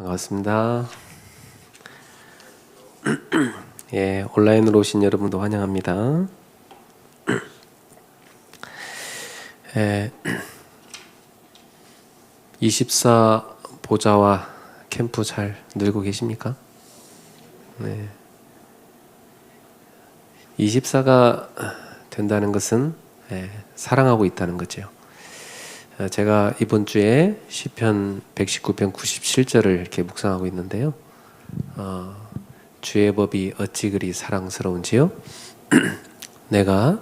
반갑습니다. 예, 온라인으로 오신 여러분도 환영합니다. 24 보좌와 캠프 잘 늘고 계십니까? 네. 24가 된다는 것은 사랑하고 있다는 거죠. 제가 이번 주에 시편 119편 97절을 이렇게 묵상하고 있는데요. 주의 법이 어찌 그리 사랑스러운지요? 내가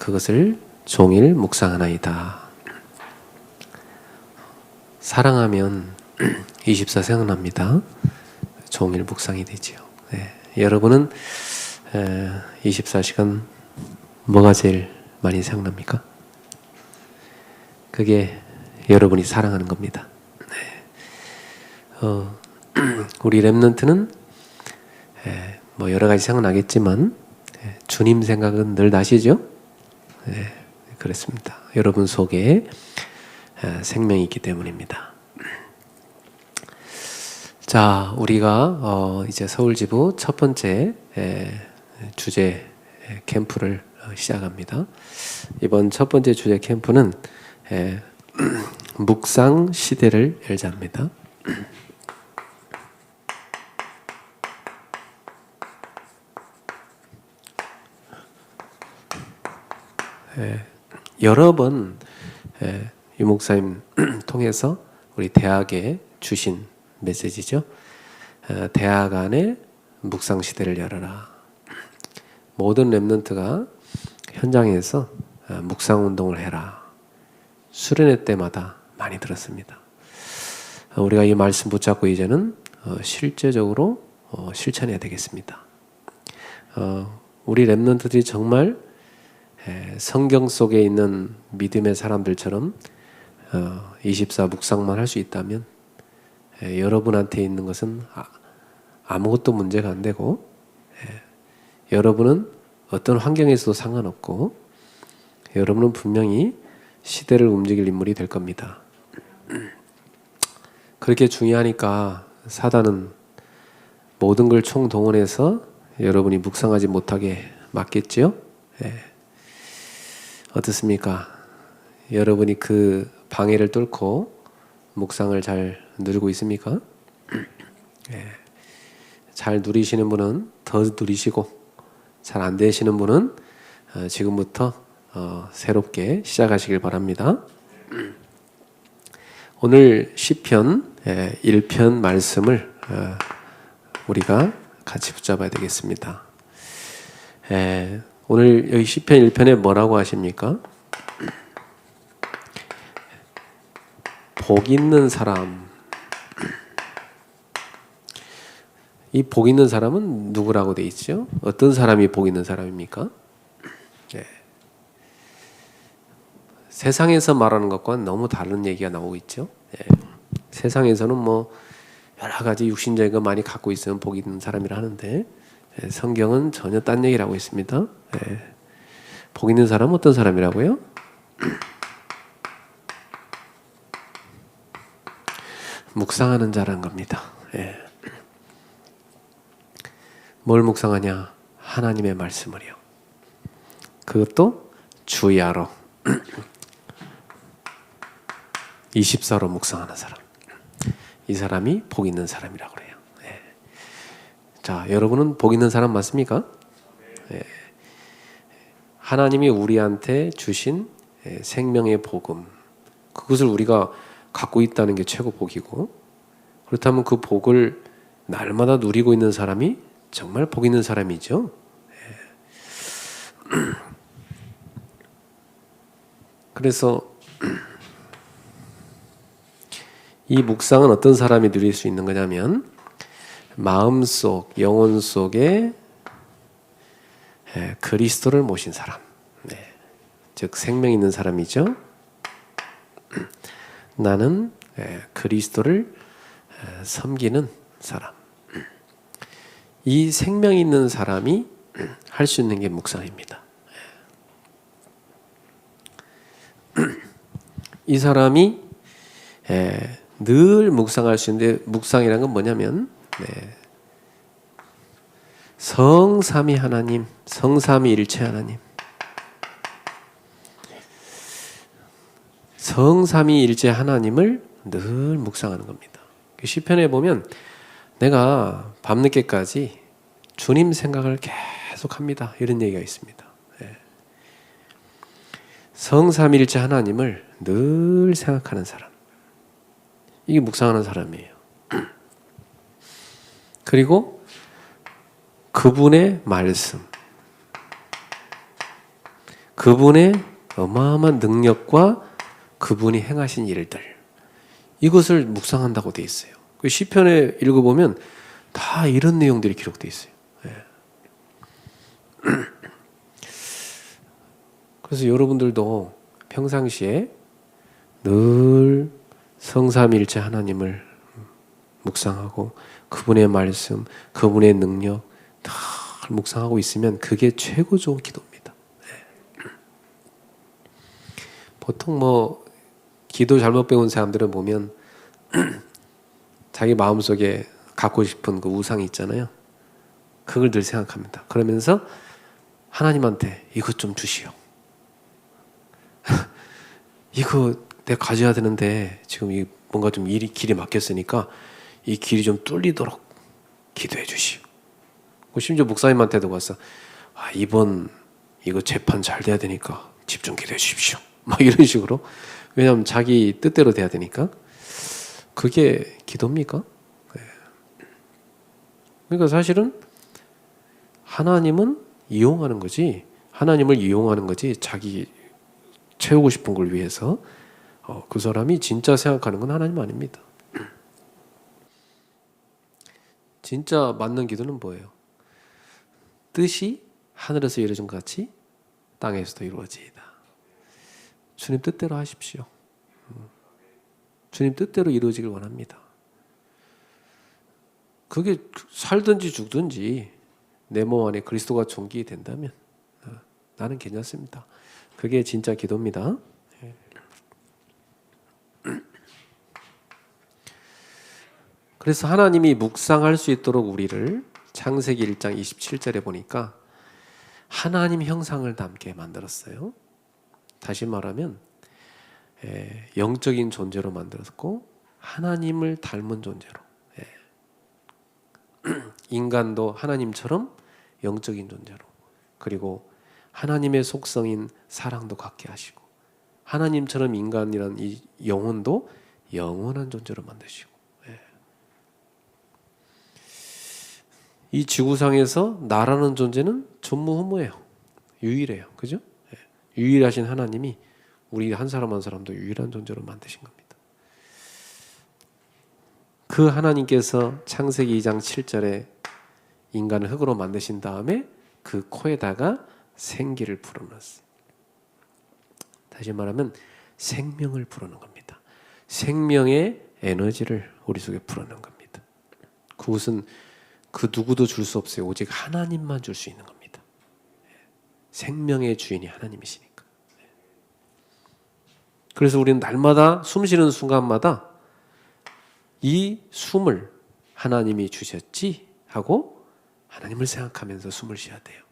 그것을 종일 묵상하나이다. 사랑하면 24 생각납니다. 종일 묵상이 되지요. 네. 여러분은 24시간 뭐가 제일 많이 생각납니까? 그게 여러분이 사랑하는 겁니다. 네. 우리 렘넌트는 뭐 여러 가지 생각나겠지만 주님 생각은 늘 나시죠? 네, 그렇습니다. 여러분 속에 생명이 있기 때문입니다. 자, 우리가 이제 서울지부 첫 번째 주제 캠프를 시작합니다. 이번 첫 번째 주제 캠프는 묵상 시대를 열자입니다. 여러 번 유 목사님 통해서 우리 대학에 주신 메시지죠. 대학 안에 묵상 시대를 열어라. 모든 렘넌트가 현장에서 묵상 운동을 해라. 수련회 때마다 많이 들었습니다. 우리가 이 말씀 붙잡고 이제는 실제적으로 실천해야 되겠습니다. 우리 렘넌트들이 정말 성경 속에 있는 믿음의 사람들처럼 24 묵상만 할 수 있다면 여러분한테 있는 것은 아무것도 문제가 안 되고 여러분은 어떤 환경에서도 상관없고 여러분은 분명히 시대를 움직일 인물이 될 겁니다. 그렇게 중요하니까 사단은 모든 걸 총동원해서 여러분이 묵상하지 못하게 막겠지요? 어떻습니까? 여러분이 그 방해를 뚫고 묵상을 잘 누리고 있습니까? 잘 누리시는 분은 더 누리시고 잘 안 되시는 분은 지금부터 새롭게 시작하시길 바랍니다. 오늘 시편 1편 말씀을 우리가 같이 붙잡아야 되겠습니다. 오늘 여기 시편 1편에 뭐라고 하십니까? 복 있는 사람. 이 복 있는 사람은 누구라고 돼 있죠? 어떤 사람이 복 있는 사람입니까? 세상에서 말하는 것과는 너무 다른 얘기가 나오고 있죠. 세상에서는 뭐 여러 가지 육신적인 거 많이 갖고 있으면 복 있는 사람이라 하는데 성경은 전혀 딴 얘기를 하고 있습니다. 복 있는 사람은 어떤 사람이라고요? 묵상하는 자라는 겁니다. 뭘 묵상하냐? 하나님의 말씀을요. 그것도 주야로 24로 묵상하는 사람. 이 사람이 복 있는 사람이라고 그래요. 자, 여러분은 복 있는 사람 맞습니까? 하나님이 우리한테 주신 생명의 복음, 그것을 우리가 갖고 있다는 게 최고 복이고, 그렇다면 그 복을 날마다 누리고 있는 사람이 정말 복 있는 사람이죠. 그래서 이 묵상은 어떤 사람이 누릴 수 있는 거냐면 마음속, 영혼 속에 그리스도를 모신 사람, 즉 생명 있는 사람이죠. 나는 그리스도를 섬기는 사람. 이 생명 있는 사람이 할 수 있는 게 묵상입니다. 이 사람이 늘 묵상할 수 있는데, 묵상이란 건 뭐냐면 성삼위 하나님, 성삼위일체 하나님, 성삼위일체 하나님을 늘 묵상하는 겁니다. 시편에 보면 내가 밤늦게까지 주님 생각을 계속합니다, 이런 얘기가 있습니다. 성삼위일체 하나님을 늘 생각하는 사람, 이게 묵상하는 사람이에요. 그리고 그분의 말씀, 그분의 어마어마한 능력과 그분이 행하신 일들, 이것을 묵상한다고 돼 있어요. 그 시편에 읽어보면 다 이런 내용들이 기록돼 있어요. 그래서 여러분들도 평상시에 늘 성삼위일체 하나님을 묵상하고 그분의 말씀, 그분의 능력 다 묵상하고 있으면 그게 최고 좋은 기도입니다. 보통 뭐 기도 잘못 배운 사람들은 보면 자기 마음속에 갖고 싶은 그 우상이 있잖아요. 그걸 늘 생각합니다. 그러면서 하나님한테 이것 좀 주시오. 이거 내가 가져야 되는데 지금 이 뭔가 좀 길이 막혔으니까 이 길이 좀 뚫리도록 기도해 주시오. 심지어 목사님한테도 가서 이번 이거 재판 잘 돼야 되니까 집중 기도해 주십시오. 막 이런 식으로. 왜냐하면 자기 뜻대로 돼야 되니까. 그게 기도입니까? 그러니까 사실은 하나님은 이용하는 거지, 하나님을 이용하는 거지 자기 채우고 싶은 걸 위해서. 그 사람이 진짜 생각하는 건 하나님 아닙니다. 진짜 맞는 기도는 뭐예요? 뜻이 하늘에서 이루어진 것 같이 땅에서도 이루어지이다. 주님 뜻대로 하십시오. 주님 뜻대로 이루어지길 원합니다. 그게 살든지 죽든지 내 몸 안에 그리스도가 존귀된다면 나는 괜찮습니다. 그게 진짜 기도입니다. 그래서 하나님이 묵상할 수 있도록 우리를 창세기 1장 27절에 보니까 하나님 형상을 닮게 만들었어요. 다시 말하면 영적인 존재로 만들었고 하나님을 닮은 존재로, 인간도 하나님처럼 영적인 존재로, 그리고 하나님의 속성인 사랑도 갖게 하시고 하나님처럼 인간이란 이 영혼도 영원한 존재로 만드시고, 이 지구상에서 나라는 존재는 전무후무해요. 유일해요. 그죠? 유일하신 하나님이 우리 한 사람 한 사람도 유일한 존재로 만드신 겁니다. 그 하나님께서 창세기 2장 7절에 인간을 흙으로 만드신 다음에 그 코에다가 생기를 불어넣었어요. 다시 말하면 생명을 불어넣은 겁니다. 생명의 에너지를 우리 속에 불어넣은 겁니다. 그것은 그 누구도 줄 수 없어요. 오직 하나님만 줄 수 있는 겁니다. 생명의 주인이 하나님이시니까. 그래서 우리는 날마다 숨 쉬는 순간마다 이 숨을 하나님이 주셨지 하고 하나님을 생각하면서 숨을 쉬어야 돼요.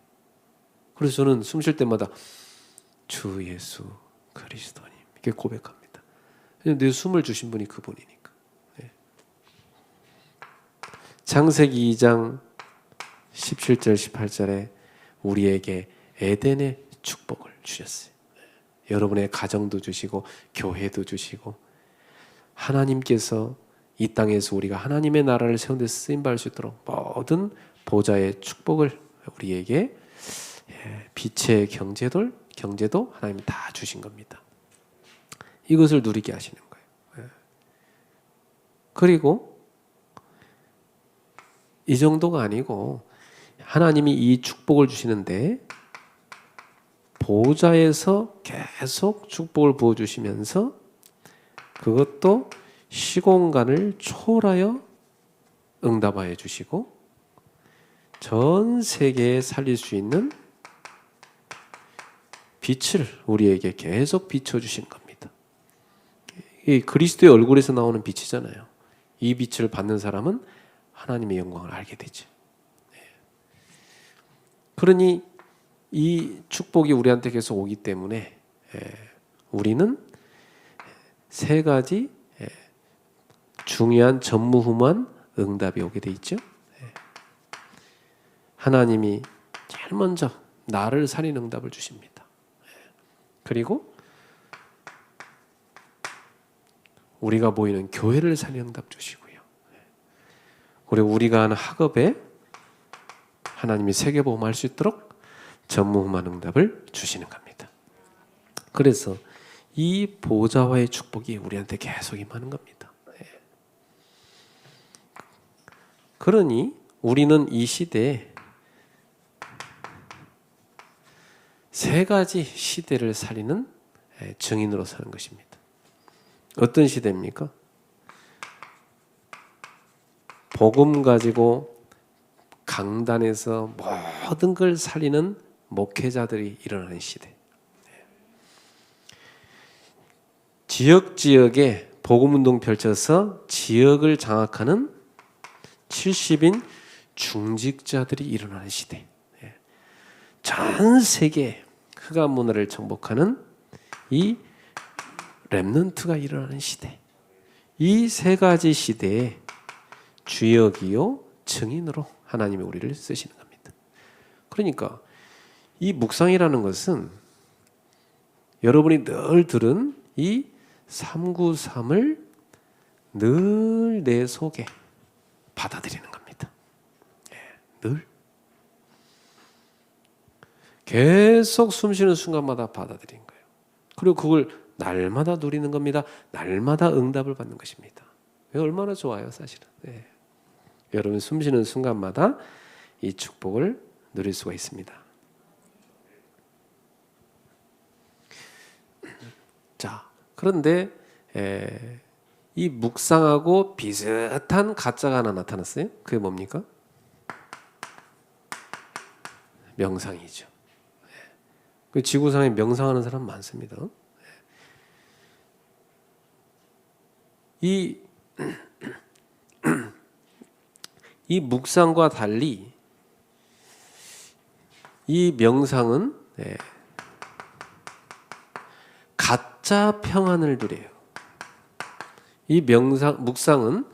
그래서 저는 숨 쉴 때마다 주 예수 그리스도님 이렇게 고백합니다. 내 숨을 주신 분이 그분이니까. 창세기 2장 17절 18절에 우리에게 에덴의 축복을 주셨어요. 여러분의 가정도 주시고 교회도 주시고 하나님께서 이 땅에서 우리가 하나님의 나라를 세운 데 쓰임받을 수 있도록 모든 보좌의 축복을 우리에게, 빛의 경제도 하나님이 다 주신 겁니다. 이것을 누리게 하시는 거예요. 그리고 이 정도가 아니고 하나님이 이 축복을 주시는데 보좌에서 계속 축복을 부어주시면서 그것도 시공간을 초월하여 응답하여 주시고 전 세계에 살릴 수 있는 빛을 우리에게 계속 비춰주시는 겁니다. 이 그리스도의 얼굴에서 나오는 빛이잖아요. 이 빛을 받는 사람은 하나님의 영광을 알게 되죠. 그러니 이 축복이 우리한테 계속 오기 때문에 우리는 세 가지 중요한 전무후무한 응답이 오게 돼 있죠. 하나님이 제일 먼저 나를 살린 응답을 주십니다. 그리고 우리가 모이는 교회를 살린 응답 주시고요. 그리고 우리가 하는 학업에 하나님이 세계보험할 수 있도록 전무후무한 응답을 주시는 겁니다. 그래서 이 보좌와의 축복이 우리한테 계속 임하는 겁니다. 그러니 우리는 이 시대에 세 가지 시대를 살리는 증인으로 사는 것입니다. 어떤 시대입니까? 복음 가지고 강단에서 모든 걸 살리는 목회자들이 일어나는 시대. 지역에 복음운동 펼쳐서 지역을 장악하는 70인 중직자들이 일어나는 시대. 전 세계 흑암 문화를 정복하는 이 렘넌트가 일어나는 시대. 이 세 가지 시대에 주역이요 증인으로 하나님이 우리를 쓰시는 겁니다. 그러니까 이 묵상이라는 것은 여러분이 늘 들은 이 393을 늘 내 속에 받아들이는 겁니다. 늘 계속 숨쉬는 순간마다 받아들이는 거예요. 그리고 그걸 날마다 누리는 겁니다. 날마다 응답을 받는 것입니다. 얼마나 좋아요, 사실은. 여러분 숨쉬는 순간마다 이 축복을 누릴 수가 있습니다. 자, 그런데 이 묵상하고 비슷한 가짜가 하나 나타났어요. 그게 뭡니까? 명상이죠. 그 지구상에 명상하는 사람 많습니다. 이 묵상과 달리 이 명상은 가짜 평안을 누려요. 이 묵상은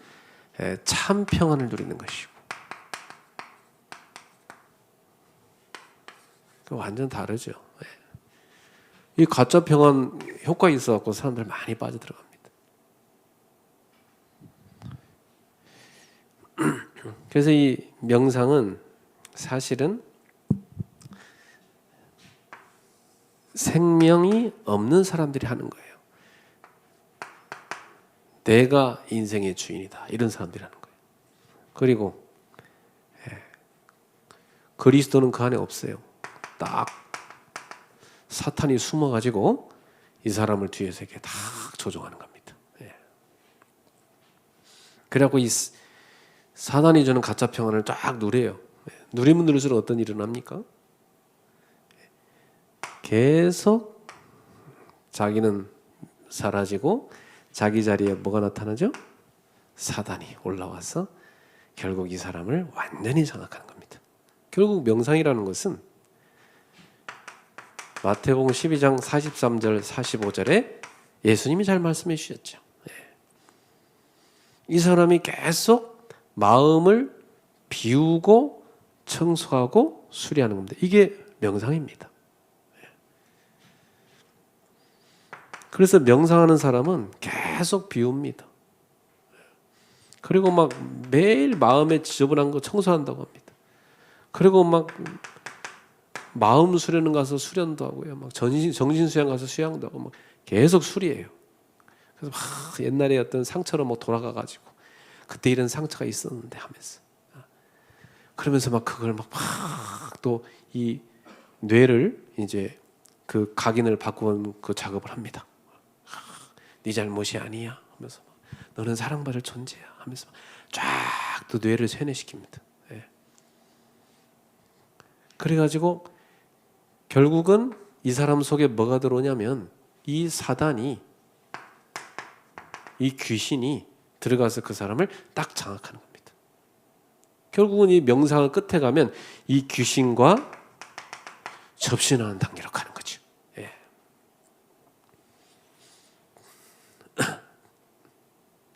참 평안을 누리는 것이고, 완전 다르죠. 이 가짜 평안 효과 있어갖고 사람들 많이 빠져들어갑니다. 그래서 이 명상은 사실은 생명이 없는 사람들이 하는 거예요. 내가 인생의 주인이다, 이런 사람들이 하는 거예요. 그리고 그리스도는 그 안에 없어요. 딱 사탄이 숨어가지고 이 사람을 뒤에서 이렇게 다 조종하는 겁니다. 그래갖고 이 사단이 주는 가짜 평안을 쫙 누려요. 누리면 누릴수록 어떤 일이 일어납니까? 계속 자기는 사라지고 자기 자리에 뭐가 나타나죠? 사단이 올라와서 결국 이 사람을 완전히 장악하는 겁니다. 결국 명상이라는 것은 마태복음 12장 43절 45절에 예수님이 잘 말씀해 주셨죠. 이 사람이 계속 마음을 비우고 청소하고 수리하는 겁니다. 이게 명상입니다. 그래서 명상하는 사람은 계속 비웁니다. 그리고 막 매일 마음에 지저분한 거 청소한다고 합니다. 그리고 막 마음 수련은 가서 수련도 하고요. 막 정신 수양 가서 수양도 하고 막 계속 수리해요. 그래서 막 옛날에 어떤 상처로 막 돌아가가지고 그때 이런 상처가 있었는데 하면서 그러면서 막 그걸 막 또 이 뇌를 이제 그 각인을 바꾸는 그 작업을 합니다. 네 잘못이 아니야 하면서 너는 사랑받을 존재야 하면서 쫙 또 뇌를 세뇌시킵니다. 그래가지고 결국은 이 사람 속에 뭐가 들어오냐면 이 사단이 이 귀신이 들어가서 그 사람을 딱 장악하는 겁니다. 결국은 이 명상을 끝에 가면 이 귀신과 접신하는 단계로 가는 거죠. 예.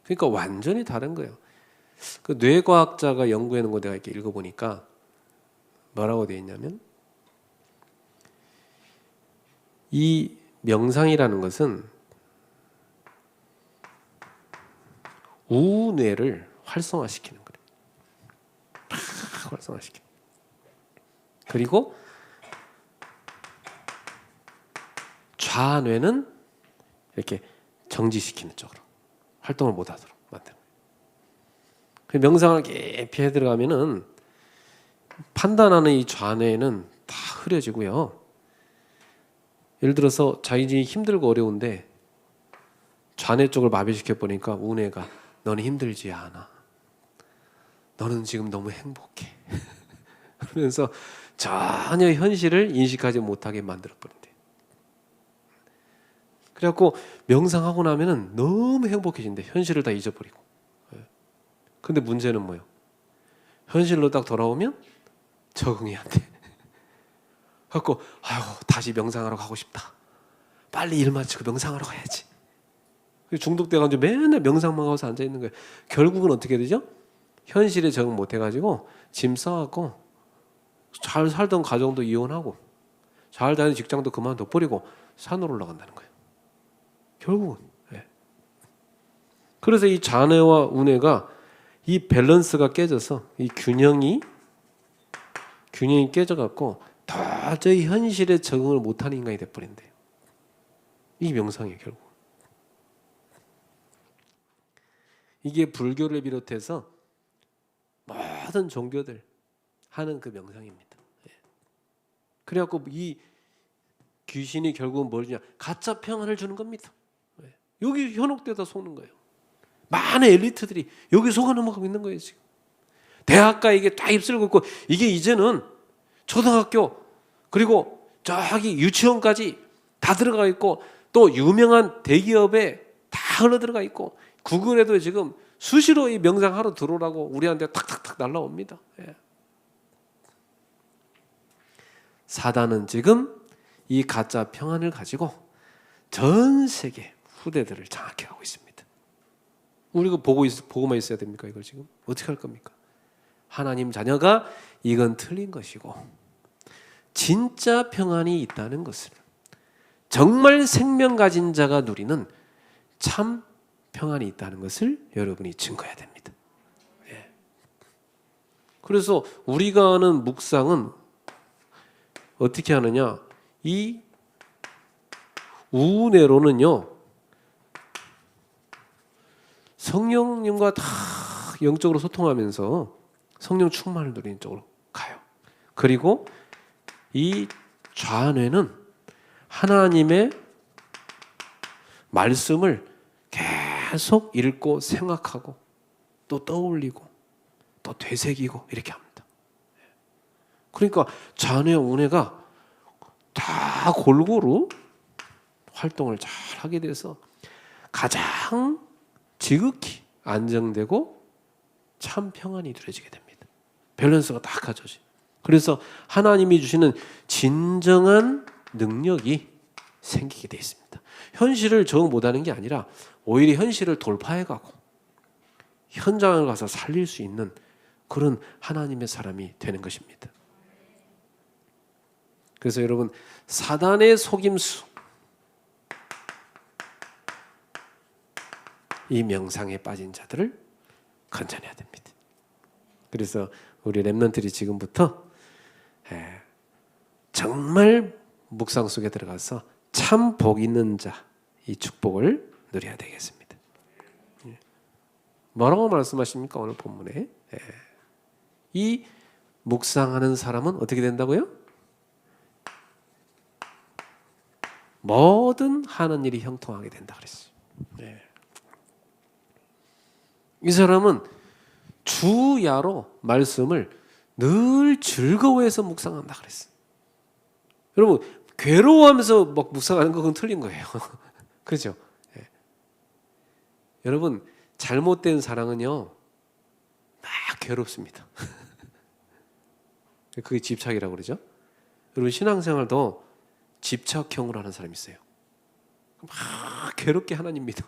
그러니까 완전히 다른 거예요. 그 뇌과학자가 연구해 놓은 거 내가 이렇게 읽어보니까 뭐라고 되어 있냐면, 이 명상이라는 것은 우뇌를 활성화시키는 거예요. 활성화시키는. 그리고 좌뇌는 이렇게 정지시키는 쪽으로 활동을 못하도록 만드는 거예요. 명상을 깊이 해 들어가면은 판단하는 이 좌뇌는 다 흐려지고요. 예를 들어서 자기 힘들고 어려운데 좌뇌 쪽을 마비시켜 보니까 우뇌가 너는 힘들지 않아. 너는 지금 너무 행복해. 그러면서 전혀 현실을 인식하지 못하게 만들어 버린대. 그래갖고 명상하고 나면은 너무 행복해진대. 현실을 다 잊어버리고. 근데 문제는 뭐예요? 현실로 딱 돌아오면 적응이 안 돼. 그래갖고 아유 다시 명상하러 가고 싶다. 빨리 일 마치고 명상하러 가야지. 중독돼가지고 맨날 명상만 하고서 앉아 있는 거예요. 결국은 어떻게 되죠? 현실에 적응 못 해가지고 짐 싸갖고 잘 살던 가정도 이혼하고 잘 다니는 직장도 그만둬 버리고 산으로 올라간다는 거예요. 결국은. 예. 그래서 이 좌뇌와 우뇌가 이 밸런스가 깨져서 이 균형이 깨져갖고 도저히 현실에 적응을 못하는 인간이 돼버린대요. 이게 명상이에요, 결국. 이게 불교를 비롯해서 모든 종교들 하는 그 명상입니다. 그래갖고 이 귀신이 결국은 뭘 주냐? 가짜 평안을 주는 겁니다. 여기 현혹되다 속는 거예요. 많은 엘리트들이 여기 속아 넘어가고 있는 거예요, 지금. 대학가 이게 딱 입술 긋고 이게 이제는 초등학교 그리고 저기 유치원까지 다 들어가 있고 또 유명한 대기업에 다 흘러 들어가 있고 구글에도 지금 수시로 이 명상하러 들어오라고 우리한테 탁탁탁 날라옵니다. 예. 사단은 지금 이 가짜 평안을 가지고 전 세계 후대들을 장악해 가고 있습니다. 우리가 보고만 있어야 됩니까? 이걸 지금 어떻게 할 겁니까? 하나님 자녀가 이건 틀린 것이고 진짜 평안이 있다는 것을 정말 생명 가진 자가 누리는 참 평안이 있다는 것을 여러분이 증거해야 됩니다. 예. 그래서 우리가 하는 묵상은 어떻게 하느냐? 이 우뇌로는요, 성령님과 다 영적으로 소통하면서 성령 충만을 누리는 쪽으로 가요. 그리고 이 좌뇌는 하나님의 말씀을 계속 읽고 생각하고 또 떠올리고 또 되새기고 이렇게 합니다. 그러니까 좌뇌와 우뇌가 다 골고루 활동을 잘 하게 돼서 가장 지극히 안정되고 참 평안이 이루어지게 됩니다. 밸런스가 딱 갖춰져. 그래서 하나님이 주시는 진정한 능력이 생기게 돼 있습니다. 현실을 적응 못하는 게 아니라 오히려 현실을 돌파해가고 현장을 가서 살릴 수 있는 그런 하나님의 사람이 되는 것입니다. 그래서 여러분, 사단의 속임수, 이 명상에 빠진 자들을 건져내야 됩니다. 그래서 우리 렘넌트들이 지금부터 정말 묵상 속에 들어가서 참 복 있는 자, 이 축복을 누려야 되겠습니다. 뭐라고 말씀하십니까? 오늘 본문에 이 묵상하는 사람은 어떻게 된다고요? 뭐든 하는 일이 형통하게 된다 그랬어요. 이 사람은 주야로 말씀을 늘 즐거워해서 묵상한다 그랬어요. 여러분, 괴로워하면서 막 묵상하는 건 틀린 거예요. 그렇죠? 여러분, 잘못된 사랑은요 막 괴롭습니다. 그게 집착이라고 그러죠. 여러분, 신앙생활도 집착형으로 하는 사람이 있어요. 막 괴롭게 하나님 믿어.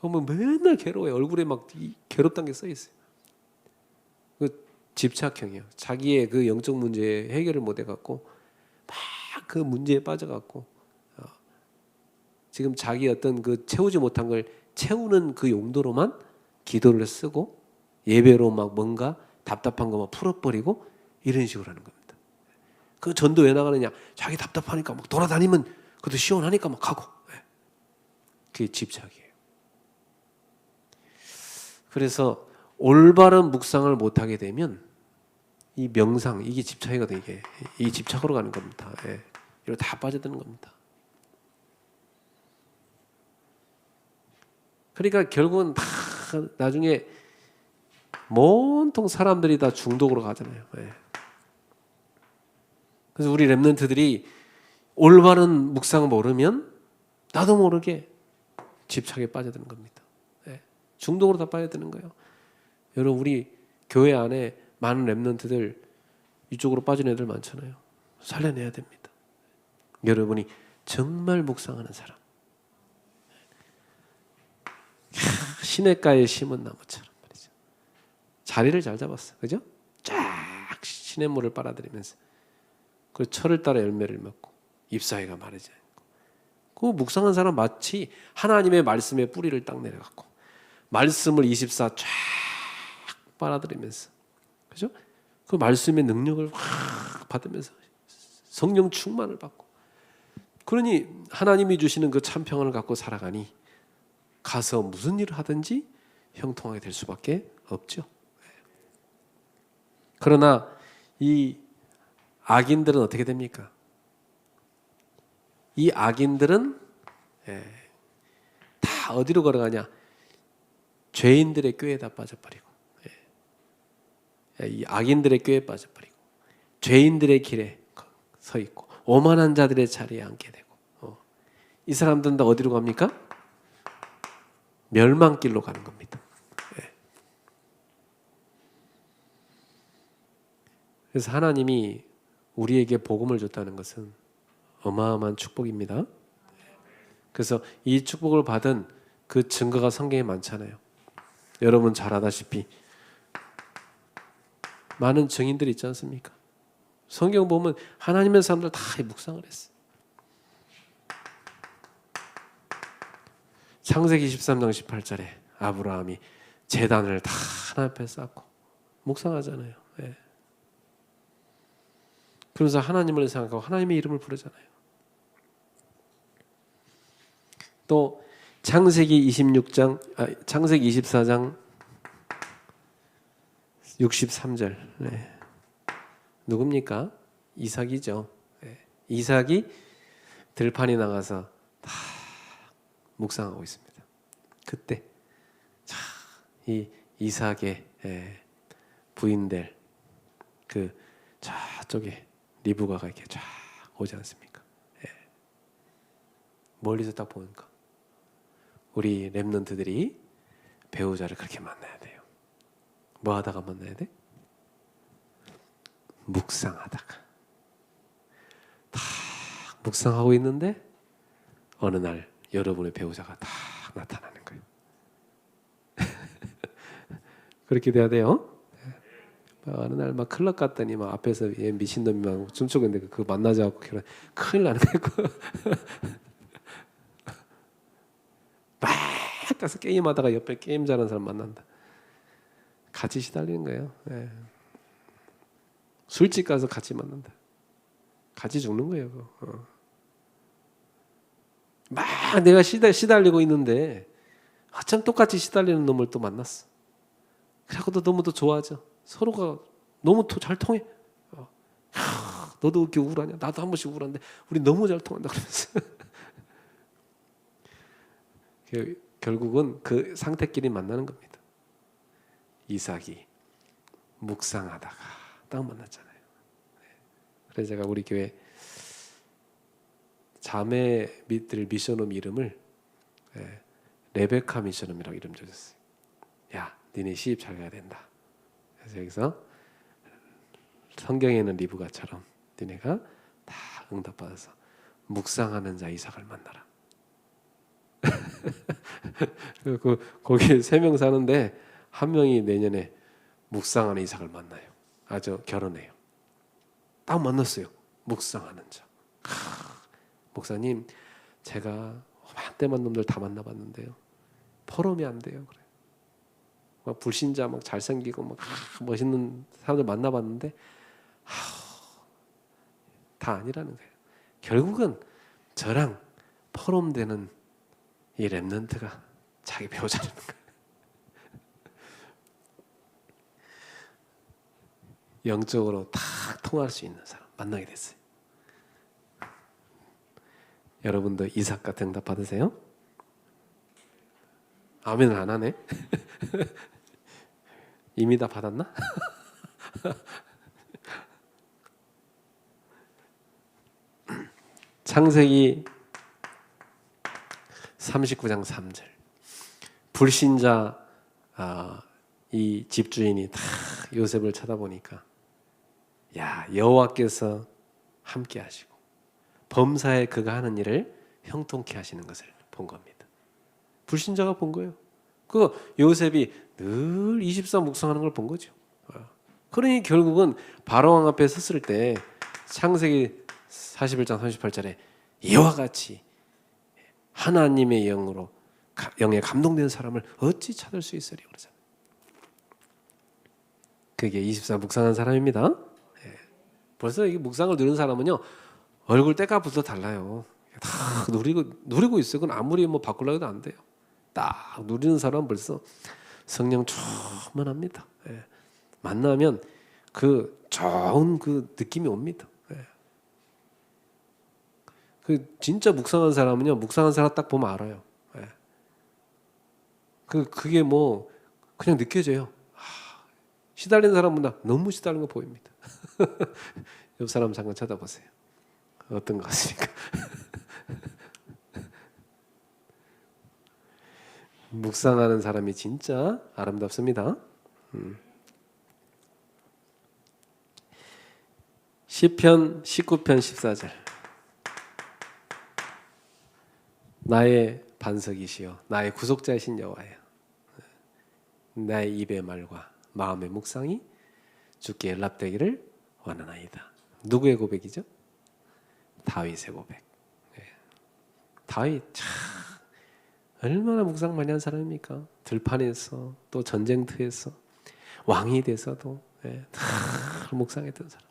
뭐 맨날 괴로워요. 얼굴에 막 괴롭다는 게 써 있어요. 그 집착형이에요. 자기의 그 영적 문제 해결을 못 해갖고 막 그 문제에 빠져갖고 지금 자기 어떤 그 채우지 못한 걸 채우는 그 용도로만 기도를 쓰고 예배로 막 뭔가 답답한 거 막 풀어버리고 이런 식으로 하는 겁니다. 그 전도 왜 나가느냐? 자기 답답하니까 막 돌아다니면 그것도 시원하니까 막 가고. 그게 집착이에요. 그래서 올바른 묵상을 못하게 되면 이 명상, 이게 집착이거든요. 이게 이 집착으로 가는 겁니다. 이거 다 빠져드는 겁니다. 그러니까 결국은 다 나중에 온통 사람들이 다 중독으로 가잖아요. 그래서 우리 랩런트들이 올바른 묵상을 모르면 나도 모르게 집착에 빠져드는 겁니다. 중독으로 다 빠져드는 거예요. 여러분, 우리 교회 안에 많은 랩런트들 이쪽으로 빠진 애들 많잖아요. 살려내야 됩니다. 여러분이 정말 묵상하는 사람, 시냇가에 심은 나무처럼 말이죠. 자리를 잘 잡았어, 그죠? 쫙 시냇물을 빨아들이면서 그 철을 따라 열매를 맺고 잎사귀가 마르지 않고. 그 묵상한 사람 마치 하나님의 말씀에 뿌리를 딱 내려갖고 말씀을 24 쫙 빨아들이면서, 그죠? 그 말씀의 능력을 확 받으면서 성령 충만을 받고, 그러니 하나님이 주시는 그 참평안을 갖고 살아가니 가서 무슨 일을 하든지 형통하게 될 수밖에 없죠. 그러나 이 악인들은 어떻게 됩니까? 이 악인들은 다 어디로 걸어가냐? 죄인들의 꾀에다 빠져버리고, 이 악인들의 꾀에 빠져버리고 죄인들의 길에 서 있고 오만한 자들의 자리에 앉게 되고, 이 사람들은 다 어디로 갑니까? 멸망길로 가는 겁니다. 그래서 하나님이 우리에게 복음을 줬다는 것은 어마어마한 축복입니다. 그래서 이 축복을 받은 그 증거가 성경에 많잖아요. 여러분 잘 아다시피 많은 증인들이 있지 않습니까? 성경 보면 하나님의 사람들 다 묵상을 했어요. 창세기 23장 18절에 아브라함이 제단을 다 하나님 앞에 쌓고 묵상하잖아요. 그러면서 하나님을 생각하고 하나님의 이름을 부르잖아요. 또 창세기 24장 63절. 누굽니까? 이삭이죠. 이삭이 들판에 나가서 다 묵상하고 있습니다. 그때 이 이삭의 부인들 그 저쪽에 리브가가 이렇게 쫙 오지 않습니까? 멀리서 딱 보니까 우리 랩런트들이 배우자를 그렇게 만나야 돼요. 뭐 하다가 만나야 돼? 묵상하다가. 다 묵상하고 있는데 어느 날 여러분의 배우자가 다 나타나는 거예요. 그렇게 돼야 돼요. 어느 날 막 클럽 갔더니 막 앞에서 얘 미친놈이 막 춤추고 있는데 그거 만나자고 큰일 나는 거예요. 막 가서 게임하다가 옆에 게임 잘하는 사람 만난다. 같이 시달리는 거예요. 술집 가서 같이 만난다. 같이 죽는 거예요. 그거. 막 내가 시달리고 있는데 어쩜 똑같이 시달리는 놈을 또 만났어. 그래갖고 또 너무 더 좋아하죠. 서로가 너무 잘 통해. 너도 이렇게 우울하냐? 나도 한 번씩 우울한데 우리 너무 잘 통한다 그러면서 결국은 그 상태끼리 만나는 겁니다. 이삭이 묵상하다가 딱 만났잖아요. 그래서 제가 우리 교회 자매 밑들 미션홈 이름을 레베카 미션홈이라고 이름 줘줬어요. 야, 니네 시집 잘 가야 된다. 그래서 여기서 성경에는 리브가처럼 니네가 다 응답받아서 묵상하는 자 이삭을 만나라. 거기 3명 사는데 한 명이 내년에 묵상하는 이삭을 만나요. 결혼해요. 딱 만났어요. 묵상하는 자. 목사님, 제가 한때만 놈들 다 만나봤는데요. 포럼이 안 돼요. 그래. 막 불신자, 막 잘생기고, 막 멋있는 사람들 만나봤는데 다 아니라는 거예요. 결국은 저랑 포럼되는 이 렘넌트가 자기 배우자라는 거예요. 영적으로 딱 통할 수 있는 사람 만나게 됐어요. 여러분도 이삭 같은 응답 받으세요? 아멘을 안 하네. 이미 다 받았나? 창세기 39장 3절. 불신자 이 집주인이 다 요셉을 쳐다보니까 야, 여호와께서 함께 하시고 범사에 그가 하는 일을 형통케 하시는 것을 본 겁니다. 불신자가 본 거예요. 그 요셉이 늘 24 묵상하는 걸 본 거죠. 그러니 결국은 바로왕 앞에 섰을 때 창세기 41장 38절에 이와 같이 하나님의 영에 감동된 사람을 어찌 찾을 수 있으리 그러잖아요. 그게 24 묵상한 사람입니다. 벌써 이게 묵상을 누리는 사람은요 얼굴 때값부터 달라요. 다 누리고 있어요. 그건 아무리 바꾸려고 해도 안 돼요. 딱 누리는 사람은 벌써 성령 충만합니다. 만나면 그 좋은 그 느낌이 옵니다. 그 진짜 묵상한 사람은요 묵상한 사람 딱 보면 알아요. 그게 그냥 느껴져요. 시달리는 사람보다 너무 시달리는 거 보입니다. 옆 사람 잠깐 쳐다보세요. 어떤 것 같습니까? 묵상하는 사람이 진짜 아름답습니다. 시편 19편 14절. 나의 반석이시여 나의 구속자이신 여호와여 나의 입의 말과 마음의 묵상이 주께 연락되기를 원하나이다. 누구의 고백이죠? 다윗의 고백. 다윗 참 얼마나 묵상 많이 한 사람입니까? 들판에서 또 전쟁터에서 왕이 돼서도 다 묵상했던 사람.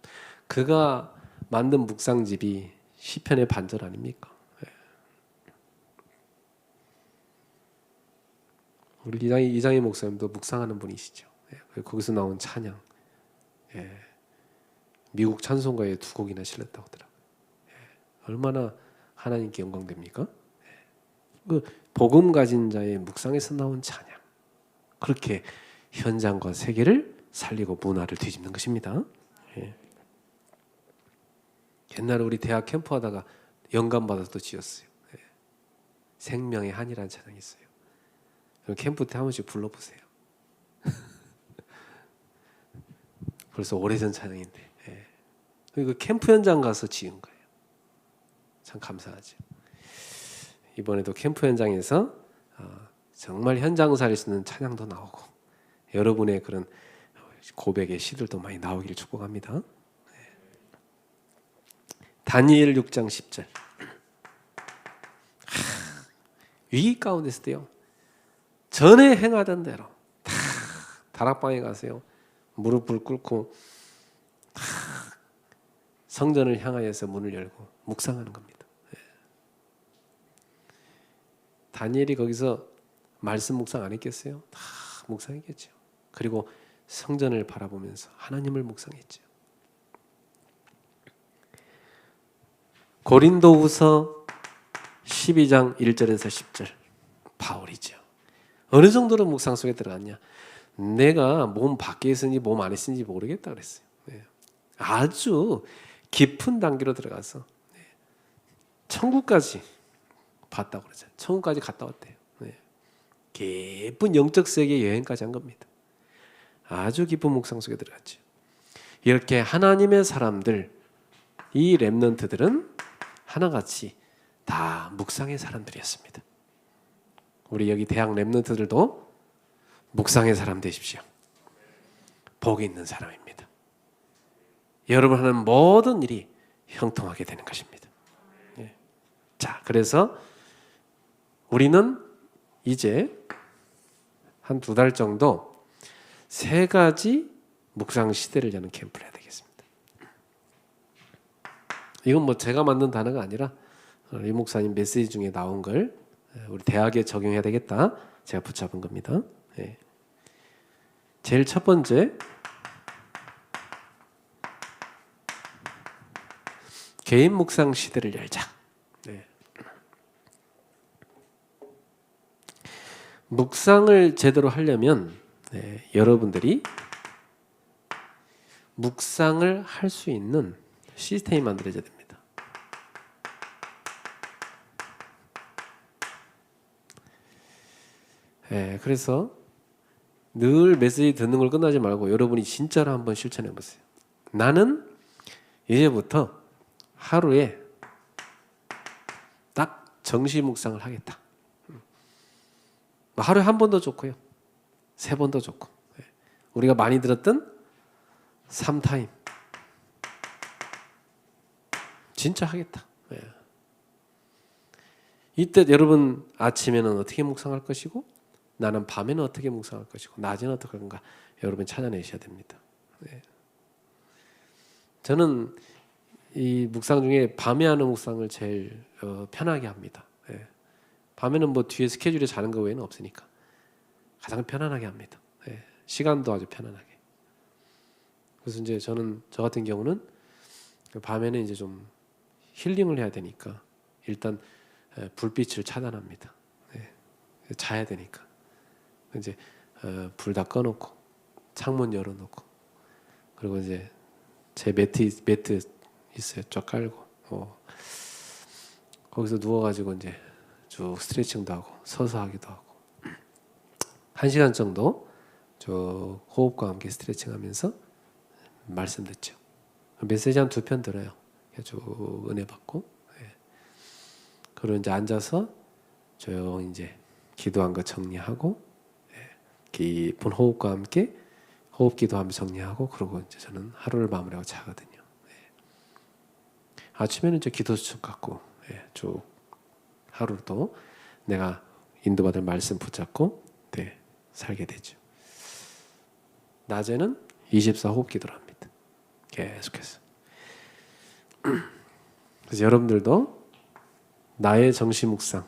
그가 만든 묵상집이 시편의 반절 아닙니까? 우리 이장희 목사님도 묵상하는 분이시죠. 거기서 나온 찬양, 미국 찬송가에 2곡이나 실렸다고 하더라고요. 얼마나 하나님께 영광됩니까? 그 복음 가진 자의 묵상에서 나온 찬양, 그렇게 현장과 세계를 살리고 문화를 뒤집는 것입니다. 옛날에 우리 대학 캠프하다가 영감 받아서 또 지었어요. 생명의 한이라는 찬양이 있어요. 캠프 때 한 번씩 불러보세요. 벌써 오래전 찬양인데 그 캠프 현장 가서 지은 거예요. 참 감사하죠. 이번에도 캠프 현장에서 정말 현장사를 쓰는 찬양도 나오고 여러분의 그런 고백의 시들도 많이 나오기를 축복합니다. 다니엘 6장 10절. 위기 가운데 있을 때요 전에 행하던 대로 다 다락방에 가세요. 무릎을 꿇고 다 성전을 향하여서 문을 열고 묵상하는 겁니다. 다니엘이 거기서 말씀 묵상 안 했겠어요? 다 묵상했겠죠. 그리고 성전을 바라보면서 하나님을 묵상했죠. 고린도후서 12장 1절에서 10절 바울이죠. 어느 정도로 묵상 속에 들어갔냐? 내가 몸 밖에 있는지 몸 안에 있는지 모르겠다 그랬어요. 아주 깊은 단계로 들어가서 천국까지 봤다고 그러잖아요. 천국까지 갔다 왔대요. 깊은 영적 세계 여행까지 한 겁니다. 아주 깊은 묵상 속에 들어갔죠. 이렇게 하나님의 사람들, 이 렘넌트들은 하나같이 다 묵상의 사람들이었습니다. 우리 여기 대학 렘넌트들도 묵상의 사람 되십시오. 복이 있는 사람입니다. 여러분 하는 모든 일이 형통하게 되는 것입니다. 자, 그래서 우리는 이제 한 2달 정도 3가지 묵상 시대를 여는 캠프를 해야 되겠습니다. 이건 뭐 제가 만든 단어가 아니라 이 목사님 메시지 중에 나온 걸 우리 대학에 적용해야 되겠다 제가 붙잡은 겁니다. 제일 첫 번째, 개인 묵상 시대를 열자. 묵상을 제대로 하려면 여러분들이 묵상을 할 수 있는 시스템이 만들어져야 됩니다. 그래서 늘 메시지 듣는 걸 끝나지 말고 여러분이 진짜로 한번 실천해 보세요. 나는 이제부터 하루에 딱 정시 묵상을 하겠다. 하루에 1번도 좋고요. 3번도 좋고. 우리가 많이 들었던 3타임. 진짜 하겠다. 이때 여러분 아침에는 어떻게 묵상할 것이고 나는 밤에는 어떻게 묵상할 것이고 낮에는 어떻게 할 건가 여러분 찾아내셔야 됩니다. 저는 이 묵상 중에 밤에 하는 묵상을 제일 편하게 합니다. 밤에는 뭐 뒤에 스케줄에 자는 거 외에는 없으니까 가장 편안하게 합니다. 시간도 아주 편안하게. 그래서 이제 저는 저 같은 경우는 밤에는 이제 좀 힐링을 해야 되니까 일단 불빛을 차단합니다. 자야 되니까 이제 불 다 꺼놓고 창문 열어놓고 그리고 이제 제 매트 있어요. 쫙 깔고 거기서 누워가지고 이제 쭉 스트레칭도 하고 서서 하기도 하고 1시간 정도 쭉 호흡과 함께 스트레칭하면서 말씀 듣죠. 메시지 한 2편 들어요. 쭉 은혜 받고 그리고 이제 앉아서 조용히 이제 기도한 거 정리하고 깊은 호흡과 함께 호흡 기도하며 정리하고 그러고 이제 저는 하루를 마무리하고 자거든요. 아침에는 이제 기도 수첩 갖고 쭉 하루도 내가 인도받을 말씀 붙잡고 살게 되죠. 낮에는 24호흡 기도를 합니다. 계속해서. 그래서 여러분들도 나의 정시 묵상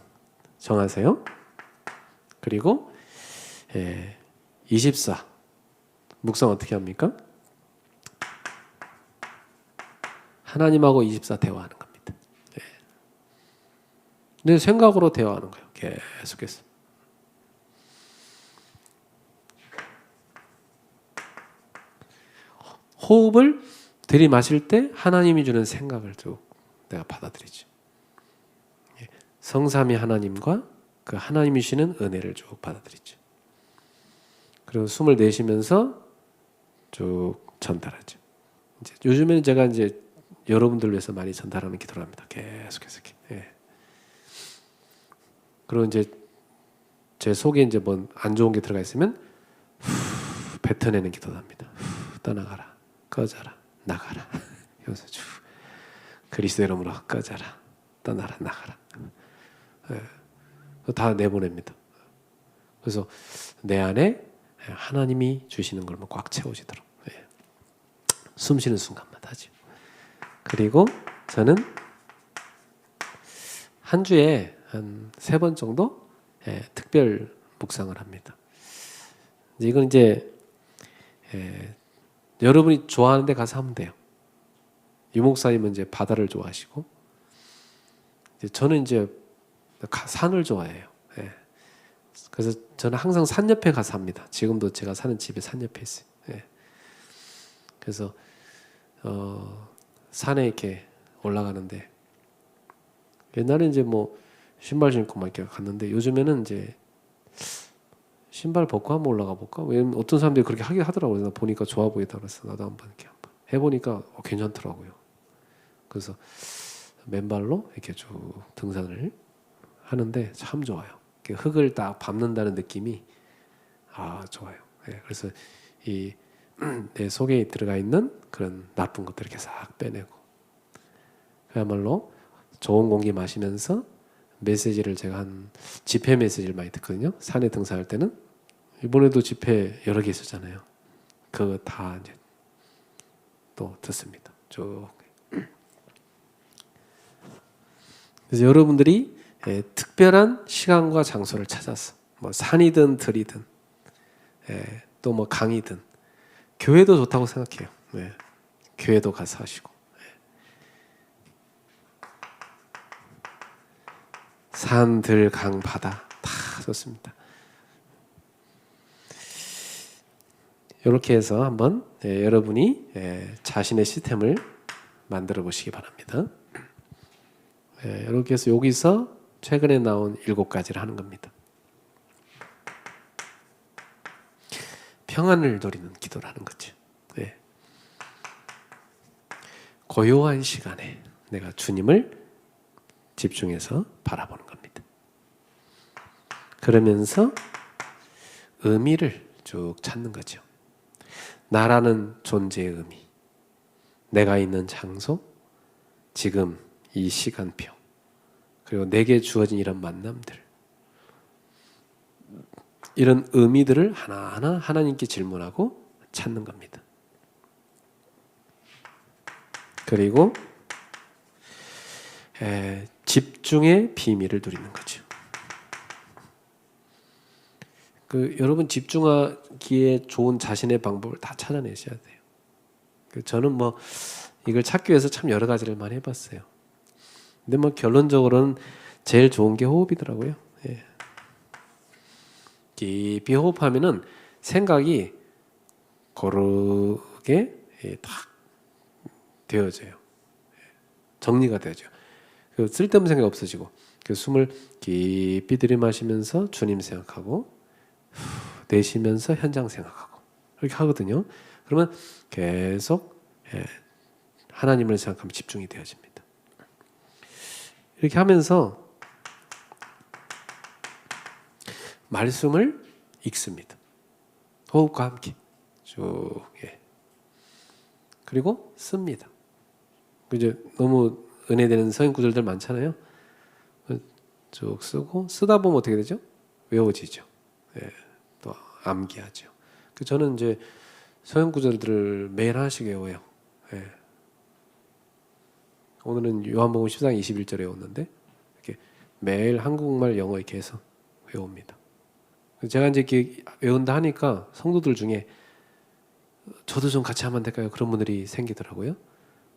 정하세요. 그리고 24 묵상 어떻게 합니까? 하나님하고 24 대화하는 겁니다. 내 생각으로 대화하는 거예요. 계속해서. 호흡을 들이마실 때 하나님이 주는 생각을 쭉 내가 받아들이죠. 성삼위 하나님과 그 하나님이 주시는 은혜를 쭉 받아들이죠. 그리고 숨을 내쉬면서 쭉 전달하죠. 이제 요즘에는 제가 이제 여러분들 위해서 많이 전달하는 기도를 합니다. 계속해서. 그리고 이제 제 속에 이제 뭔 안 좋은 게 들어가 있으면 뱉어내는 기도를 합니다. 떠나가라, 꺼져라, 나가라. 여기서 쭉 그리스도 이름으로 꺼져라, 떠나라, 나가라. 다 내보냅니다. 그래서 내 안에 하나님이 주시는 걸 꽉 채워지도록 숨 쉬는 순간마다 하죠. 그리고 저는 한 주에 한 3번 정도 특별 묵상을 합니다. 이건 이제 여러분이 좋아하는 데 가서 하면 돼요. 유 목사님은 이제 바다를 좋아하시고 저는 이제 산을 좋아해요. 그래서 저는 항상 산 옆에 가서 합니다. 지금도 제가 사는 집에 산 옆에 있어요. 그래서 산에 이렇게 올라가는데 옛날에 이제 뭐 신발 신고 막 이렇게 갔는데 요즘에는 이제 신발 벗고 한번 올라가 볼까? 왜냐면 어떤 사람들이 그렇게 하긴 하더라고요. 나 보니까 좋아 보이다 그래서 나도 한번 이렇게 한번 해보니까 괜찮더라고요. 그래서 맨발로 이렇게 쭉 등산을 하는데 참 좋아요. 흙을 딱 밟는다는 느낌이 좋아요. 예, 그래서 이 내 속에 들어가 있는 그런 나쁜 것들 이렇게 싹 빼내고 그야말로 좋은 공기 마시면서 메시지를 제가 한 집회 메시지를 많이 듣거든요. 산에 등산할 때는 이번에도 집회 여러 개 있었잖아요. 그거 다 이제 또 듣습니다. 쭉. 그래서 여러분들이 특별한 시간과 장소를 찾아서 뭐 산이든 들이든 또 뭐 강이든 교회도 좋다고 생각해요. 교회도 가서 하시고 산, 들, 강, 바다 다 좋습니다. 이렇게 해서 한번 여러분이 자신의 시스템을 만들어 보시기 바랍니다. 이렇게 해서 여기서 최근에 나온 7가지를 하는 겁니다. 평안을 누리는 기도라는 거죠. 고요한 시간에 내가 주님을 집중해서 바라보는 겁니다. 그러면서 의미를 쭉 찾는 거죠. 나라는 존재의 의미, 내가 있는 장소, 지금 이 시간표, 그리고 내게 주어진 이런 만남들, 이런 의미들을 하나하나 하나님께 질문하고 찾는 겁니다. 그리고 집중의 비밀을 누리는 거죠. 여러분 집중하기에 좋은 자신의 방법을 다 찾아내셔야 돼요. 저는 뭐 이걸 찾기 위해서 참 여러 가지를 많이 해봤어요. 근데 뭐 결론적으로는 제일 좋은 게 호흡이더라고요. 깊이 호흡하면은 생각이 고르게 딱 되어져요. 정리가 되어져요. 쓸데없는 생각이 없어지고 숨을 깊이 들이마시면서 주님 생각하고 내쉬면서 현장 생각하고 이렇게 하거든요. 그러면 계속 하나님을 생각하면 집중이 되어집니다. 이렇게 하면서 말씀을 읽습니다. 호흡과 함께 쭉 그리고 씁니다. 이제 너무 은혜되는 서인 구절들 많잖아요. 쭉 쓰고 쓰다 보면 어떻게 되죠? 외워지죠. 또 암기하죠. 저는 이제 서인 구절들을 매일 하나씩 외워요. 오늘은 요한복음 10장 21절에 외웠는데 이렇게 매일 한국말, 영어 이렇게 해서 외웁니다. 제가 이제 이렇게 외운다 하니까 성도들 중에 저도 좀 같이 하면 안 될까요? 그런 분들이 생기더라고요.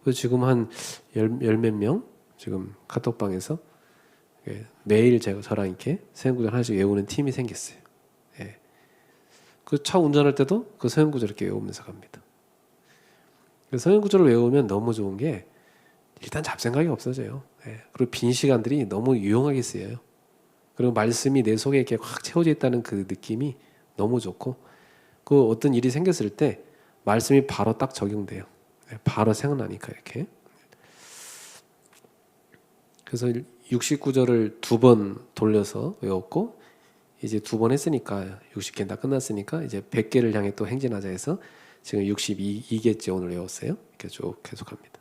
그래서 지금 한 열 몇 명 지금 카톡방에서 매일 저랑 이렇게 서연구절 하나씩 외우는 팀이 생겼어요. 그 차 운전할 때도 그 서연구절 이렇게 외우면서 갑니다. 서연구절을 외우면 너무 좋은 게 일단 잡생각이 없어져요. 그리고 빈 시간들이 너무 유용하게 쓰여요. 그리고 말씀이 내 속에 이렇게 확 채워져 있다는 그 느낌이 너무 좋고, 그 어떤 일이 생겼을 때 말씀이 바로 딱 적용돼요. 바로 생각나니까 이렇게. 그래서 69절을 2번 돌려서 외웠고, 이제 2번 했으니까 60개는 다 끝났으니까 이제 100개를 향해 또 행진하자 해서 지금 62개째 오늘 외웠어요. 이렇게 쭉 계속합니다.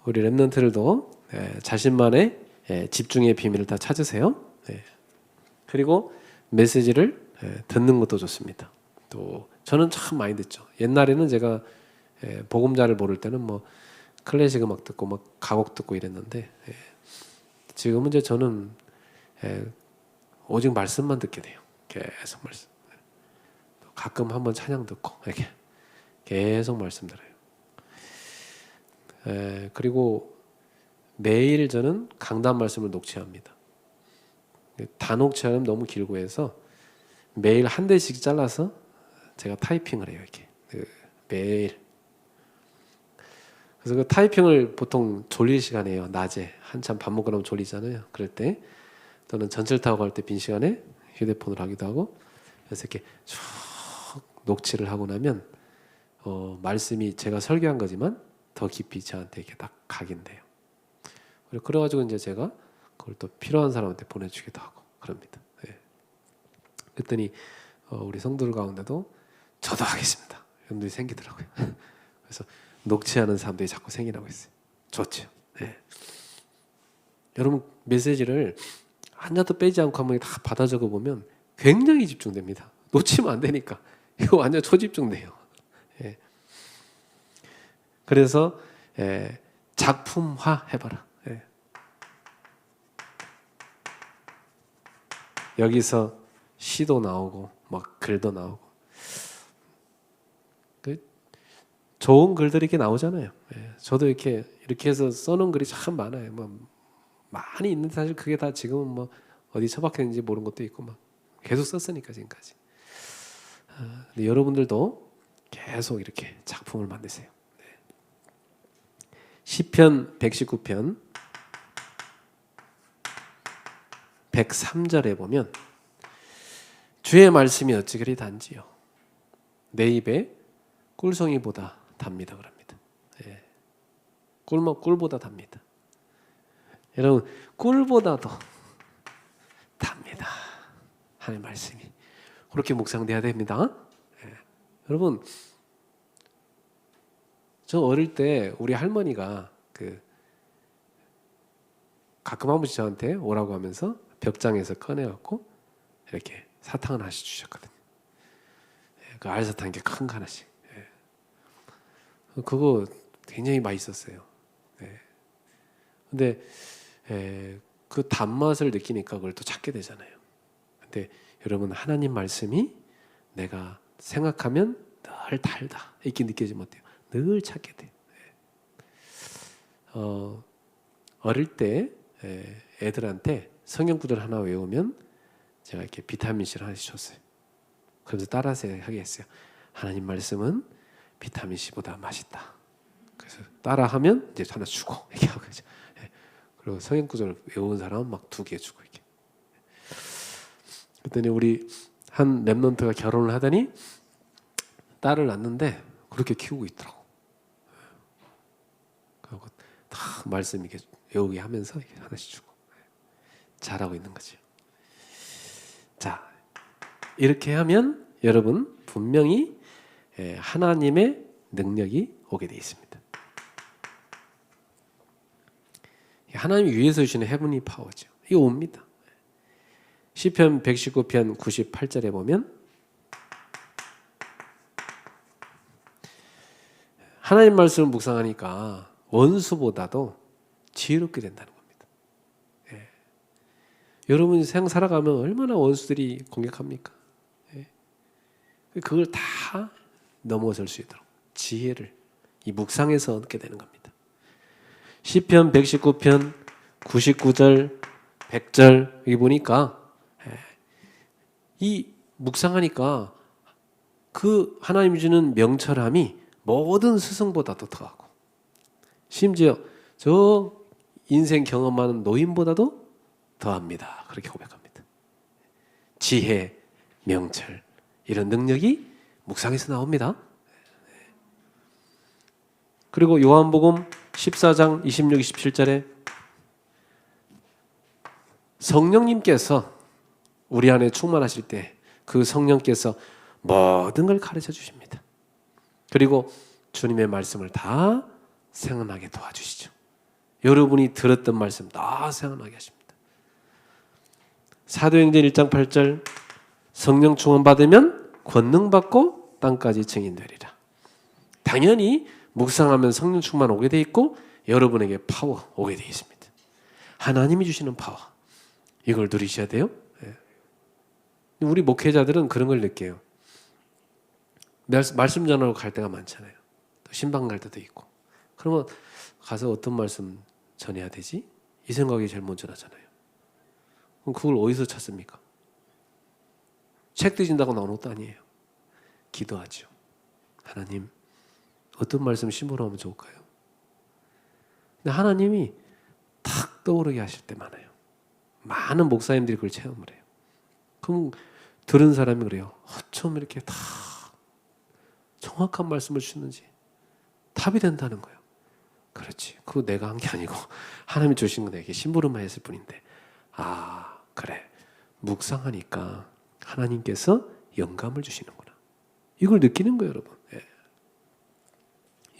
우리 랩런트들도 자신만의 집중의 비밀을 다 찾으세요. 그리고 메시지를 듣는 것도 좋습니다. 또 저는 참 많이 듣죠. 옛날에는 제가 복음자를 모를 때는 뭐 클래식 음악 듣고 막 가곡 듣고 이랬는데, 지금은 이제 저는 오직 말씀만 듣게 돼요. 계속 말씀. 가끔 한번 찬양 듣고 이렇게 계속 말씀 들어요. 그리고 매일 저는 강단 말씀을 녹취합니다. 다 녹취하면 너무 길고 해서 매일 한 대씩 잘라서 제가 타이핑을 해요. 이렇게 매일. 그래서 그 타이핑을 보통 졸릴 시간에 해요. 낮에 한참 밥 먹고 나면 졸리잖아요. 그럴 때 또는 전철 타고 갈 때 빈 시간에 휴대폰으로 하기도 하고, 그래서 이렇게 쭉 녹취를 하고 나면 말씀이 제가 설교한 거지만 더 깊이 저한테 이렇게 딱 각인돼요. 그래가지고 이제 제가 그걸 또 필요한 사람한테 보내주기도 하고 그럽니다. 예. 그랬더니 우리 성도들 가운데도 저도 하겠습니다. 이런 분들이 생기더라고요. 그래서 녹취하는 사람들이 자꾸 생기라고 했어요. 좋죠. 예. 여러분 메시지를 하나도 빼지 않고 한번 다 받아 적어 보면 굉장히 집중됩니다. 놓치면 안 되니까. 이거 완전 초집중돼요. 예. 그래서 작품화 해봐라. 예. 여기서 시도 나오고 막 글도 나오고 좋은 글들이 이렇게 나오잖아요. 예. 저도 이렇게 해서 써놓은 글이 참 많아요. 뭐 많이 있는데 사실 그게 다 지금은 뭐 어디 처박혔는지 모르는 것도 있고 막 계속 썼으니까 지금까지. 근데 여러분들도 계속 이렇게 작품을 만드세요. 네. 시편 119편 103절에 보면 주의 말씀이 어찌 그리 단지요 내 입에 꿀송이보다 답니다 그럽니다. 예. 꿀보다 답니다. 여러분 꿀보다도 답니다. 하나님 말씀이 그렇게 묵상돼야 됩니다. 예. 여러분 저 어릴 때 우리 할머니가 가끔 한 번씩 저한테 오라고 하면서 벽장에서 꺼내갖고 이렇게 사탕을 하나씩 주셨거든요. 예. 그 알사탕 이렇게 큰 거 하나씩. 예. 그거 굉장히 맛있었어요. 예. 근데 그 단맛을 느끼니까 그걸 또 찾게 되잖아요. 근데 여러분 하나님 말씀이 내가 생각하면 늘 달다 이렇게 느껴지면 어때요? 늘 찾게 돼요. 어릴 때 애들한테 성경 구절 하나 외우면 제가 이렇게 비타민C를 하나씩 줬어요. 그래서 따라서 하게 했어요. 하나님 말씀은 비타민C보다 맛있다. 그래서 따라하면 이제 하나 주고 이렇게 하고 그죠. 그리고 성경 구절 외운 사람은 막 2개 주고 이렇게. 그랬더니 우리 한 랩런트가 결혼을 하더니 딸을 낳는데 그렇게 키우고 있더라고. 그리고 다 말씀 이렇게 외우게 하면서 이렇게 하나씩 주고 잘하고 있는 거죠. 자, 이렇게 하면 여러분 분명히 하나님의 능력이 오게 되어 있습니다. 하나님이 위에서 주시는 헤븐리 파워죠. 이거 옵니다. 시편 119편 98절에 보면 하나님 말씀을 묵상하니까 원수보다도 지혜롭게 된다는 겁니다. 예. 여러분이 세상 살아가면 얼마나 원수들이 공격합니까? 예. 그걸 다 넘어설 수 있도록 지혜를 이 묵상에서 얻게 되는 겁니다. 시편 119편 99절 100절 여기 보니까 이 묵상하니까 그 하나님이 주는 명철함이 모든 스승보다도 더하고 심지어 저 인생 경험하는 노인보다도 더합니다. 그렇게 고백합니다. 지혜, 명철 이런 능력이 묵상에서 나옵니다. 그리고 요한복음 14장 26, 27절에 성령님께서 우리 안에 충만하실 때 그 성령께서 모든 걸 가르쳐 주십니다. 그리고 주님의 말씀을 다 생각나게 도와주시죠. 여러분이 들었던 말씀 다 생각나게 하십니다. 사도행전 1장 8절 성령 충만 받으면 권능 받고 땅까지 증인되리라. 당연히 묵상하면 성령 충만 오게 돼 있고 여러분에게 파워 오게 돼 있습니다. 하나님이 주시는 파워 이걸 누리셔야 돼요. 우리 목회자들은 그런 걸 느껴요. 말씀 전하러 갈 때가 많잖아요. 또 신방 갈 때도 있고. 그러면 가서 어떤 말씀 전해야 되지? 이 생각이 제일 먼저 나잖아요. 그럼 그걸 어디서 찾습니까? 책 드신다고 나오는 것도 아니에요. 기도하죠. 하나님 어떤 말씀 심으로 하면 좋을까요? 근데 하나님이 탁 떠오르게 하실 때 많아요. 많은 목사님들이 그걸 체험을 해요. 그럼 들은 사람이 그래요. 어쩜 이렇게 다 정확한 말씀을 주는지 답이 된다는 거예요. 그렇지. 그거 내가 한 게 아니고 하나님이 주신 거 내게 심부름만 했을 뿐인데, 아 그래, 묵상하니까 하나님께서 영감을 주시는구나. 이걸 느끼는 거예요, 여러분. 예.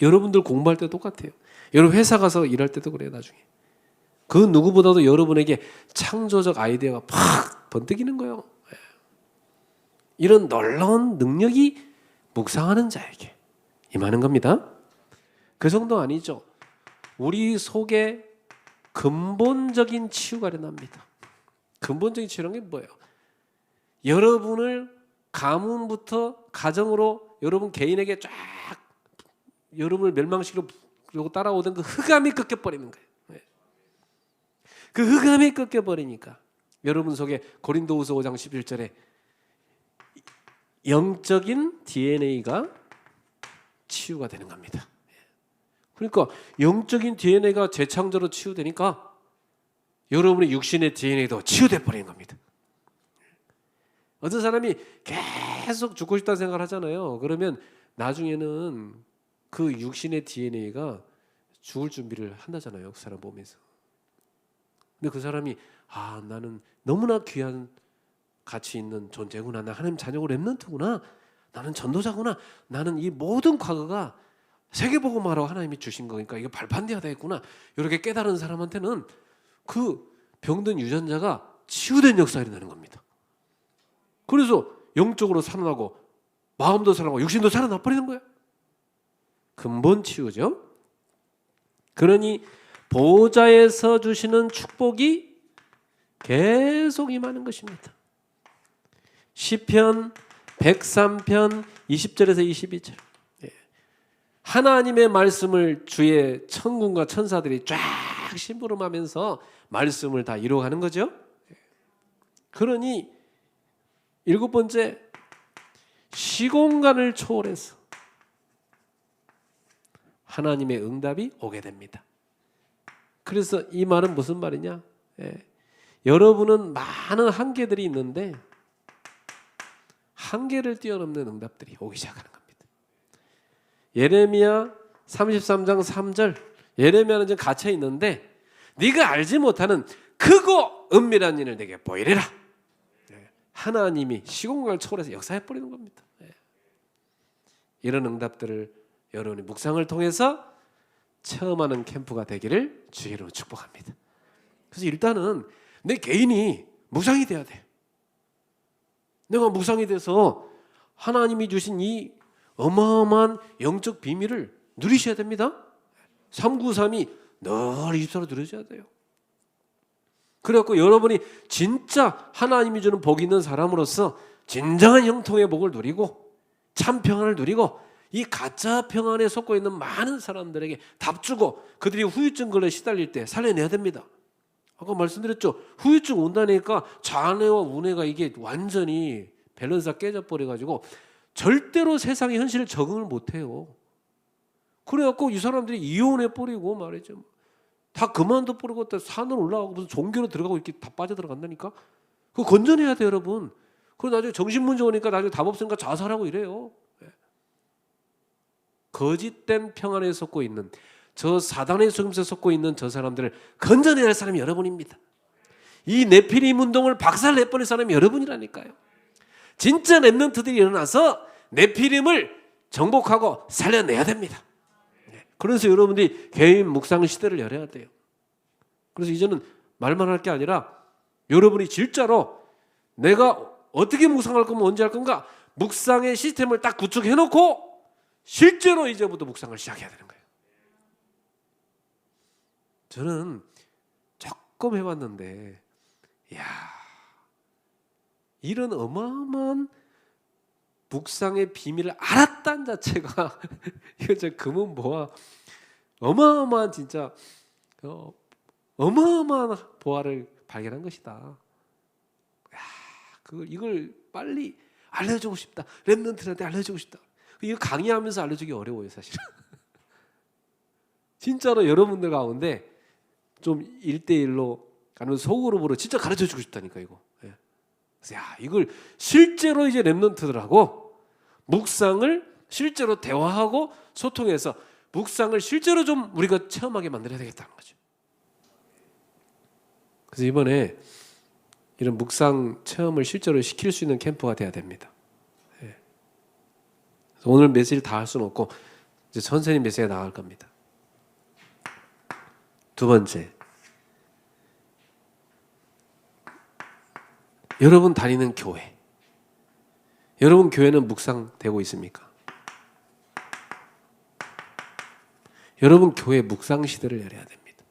여러분들 공부할 때 똑같아요. 여러분 회사 가서 일할 때도 그래요. 나중에 그 누구보다도 여러분에게 창조적 아이디어가 팍 번뜩이는 거예요. 예. 이런 놀라운 능력이 묵상하는 자에게 임하는 겁니다. 그 정도 아니죠. 우리 속에 근본적인 치유가 일어납니다. 근본적인 치유라는 게 뭐예요? 여러분을 가문부터 가정으로 여러분 개인에게 쫙 여러분을 멸망시키려고 따라오던 그 흑암이 꺾여버리는 거예요. 그 흑암이 꺾여버리니까 여러분 속에 고린도후서 5장 11절에 영적인 DNA가 치유가 되는 겁니다. 그러니까 영적인 DNA가 재창조로 치유되니까 여러분의 육신의 DNA도 치유돼 버리는 겁니다. 어떤 사람이 계속 죽고 싶다는 생각을 하잖아요. 그러면 나중에는 그 육신의 DNA가 죽을 준비를 한다잖아요. 그 사람 보면서. 근데 그 사람이 나는 너무나 귀한 가치 있는 존재구나. 나 하나님 자녀고 렘넌트구나. 나는 전도자구나. 나는 이 모든 과거가 세계복음화로 하나님이 주신 거니까 이게 발판되어야 되겠구나. 이렇게 깨달은 사람한테는 그 병든 유전자가 치유된 역사가 일어나는 겁니다. 그래서 영적으로 살아나고 마음도 살아나고 육신도 살아나 버리는 거예요. 근본 치유죠. 그러니 보좌에서 주시는 축복이 계속 임하는 것입니다. 시편 103편 20절에서 22절. 하나님의 말씀을 주의 천군과 천사들이 쫙 심부름하면서 말씀을 다 이루어가는 거죠. 그러니 일곱 번째, 시공간을 초월해서 하나님의 응답이 오게 됩니다. 그래서 이 말은 무슨 말이냐? 여러분은 많은 한계들이 있는데 한계를 뛰어넘는 응답들이 오기 시작하는 겁니다. 예레미야 33장 3절. 예레미야는 지금 갇혀 있는데 네가 알지 못하는 크고 은밀한 일을 내게 보이리라. 하나님이 시공간을 초월해서 역사해 버리는 겁니다. 이런 응답들을 여러분이 묵상을 통해서 체험하는 캠프가 되기를 주의로 축복합니다. 그래서 일단은 내 개인이 묵상이 돼야 돼. 내가 묵상이 돼서 하나님이 주신 이 어마어마한 영적 비밀을 누리셔야 됩니다. 393이 늘 24로 누려져야 돼요. 그래갖고 여러분이 진짜 하나님이 주는 복이 있는 사람으로서 진정한 형통의 복을 누리고 참 평안을 누리고 이 가짜 평안에 속고 있는 많은 사람들에게 답주고 그들이 후유증 걸려 시달릴 때 살려내야 됩니다. 아까 말씀드렸죠. 후유증 온다니까 장애와 운해가 이게 완전히 밸런스가 깨져버려가지고 절대로 세상의 현실에 적응을 못해요. 그래갖고 이 사람들이 이혼해버리고 말이죠. 다 그만둬버리고 산으로 올라가고 무슨 종교로 들어가고 이렇게 다 빠져들어간다니까. 그거 건전해야 돼요, 여러분. 그리고 나중에 정신문제 오니까 나중에 답 없으니까 자살하고 이래요. 거짓된 평안에 속고 있는 저 사단의 속임수에 속고 있는 저 사람들을 건져내야 할 사람이 여러분입니다. 이 네피림 운동을 박살내버릴 사람이 여러분이라니까요. 진짜 렘넌트들이 일어나서 네피림을 정복하고 살려내야 됩니다. 그래서 여러분들이 개인 묵상 시대를 열어야 돼요. 그래서 이제는 말만 할 게 아니라 여러분이 진짜로 내가 어떻게 묵상할 거면 언제 할 건가 묵상의 시스템을 딱 구축해 놓고 실제로 이제부터 묵상을 시작해야 되는 거예요. 저는 조금 해봤는데 이런 어마어마한 묵상의 비밀을 알았다는 자체가 이거 진짜 금은 뭐야 어마어마한 진짜 어마어마한 보화를 발견한 것이다. 이걸 빨리 알려주고 싶다. 렘넌트한테 알려주고 싶다. 이거 강의하면서 알려주기 어려워요, 사실은. 진짜로 여러분들 가운데 좀 1대1로 아니면 소그룹으로 진짜 가르쳐주고 싶다니까 이거. 그래서 이걸 실제로 이제 렘넌트들하고 묵상을 실제로 대화하고 소통해서 묵상을 실제로 좀 우리가 체험하게 만들어야 되겠다는 거죠. 그래서 이번에 이런 묵상 체험을 실제로 시킬 수 있는 캠프가 돼야 됩니다. 오늘 메시지를 다 할 수는 없고 이제 선생님 메시지가 나갈 겁니다. 두 번째, 여러분 다니는 교회, 여러분 교회는 묵상되고 있습니까? 여러분 교회 묵상 시대를 열어야 됩니다.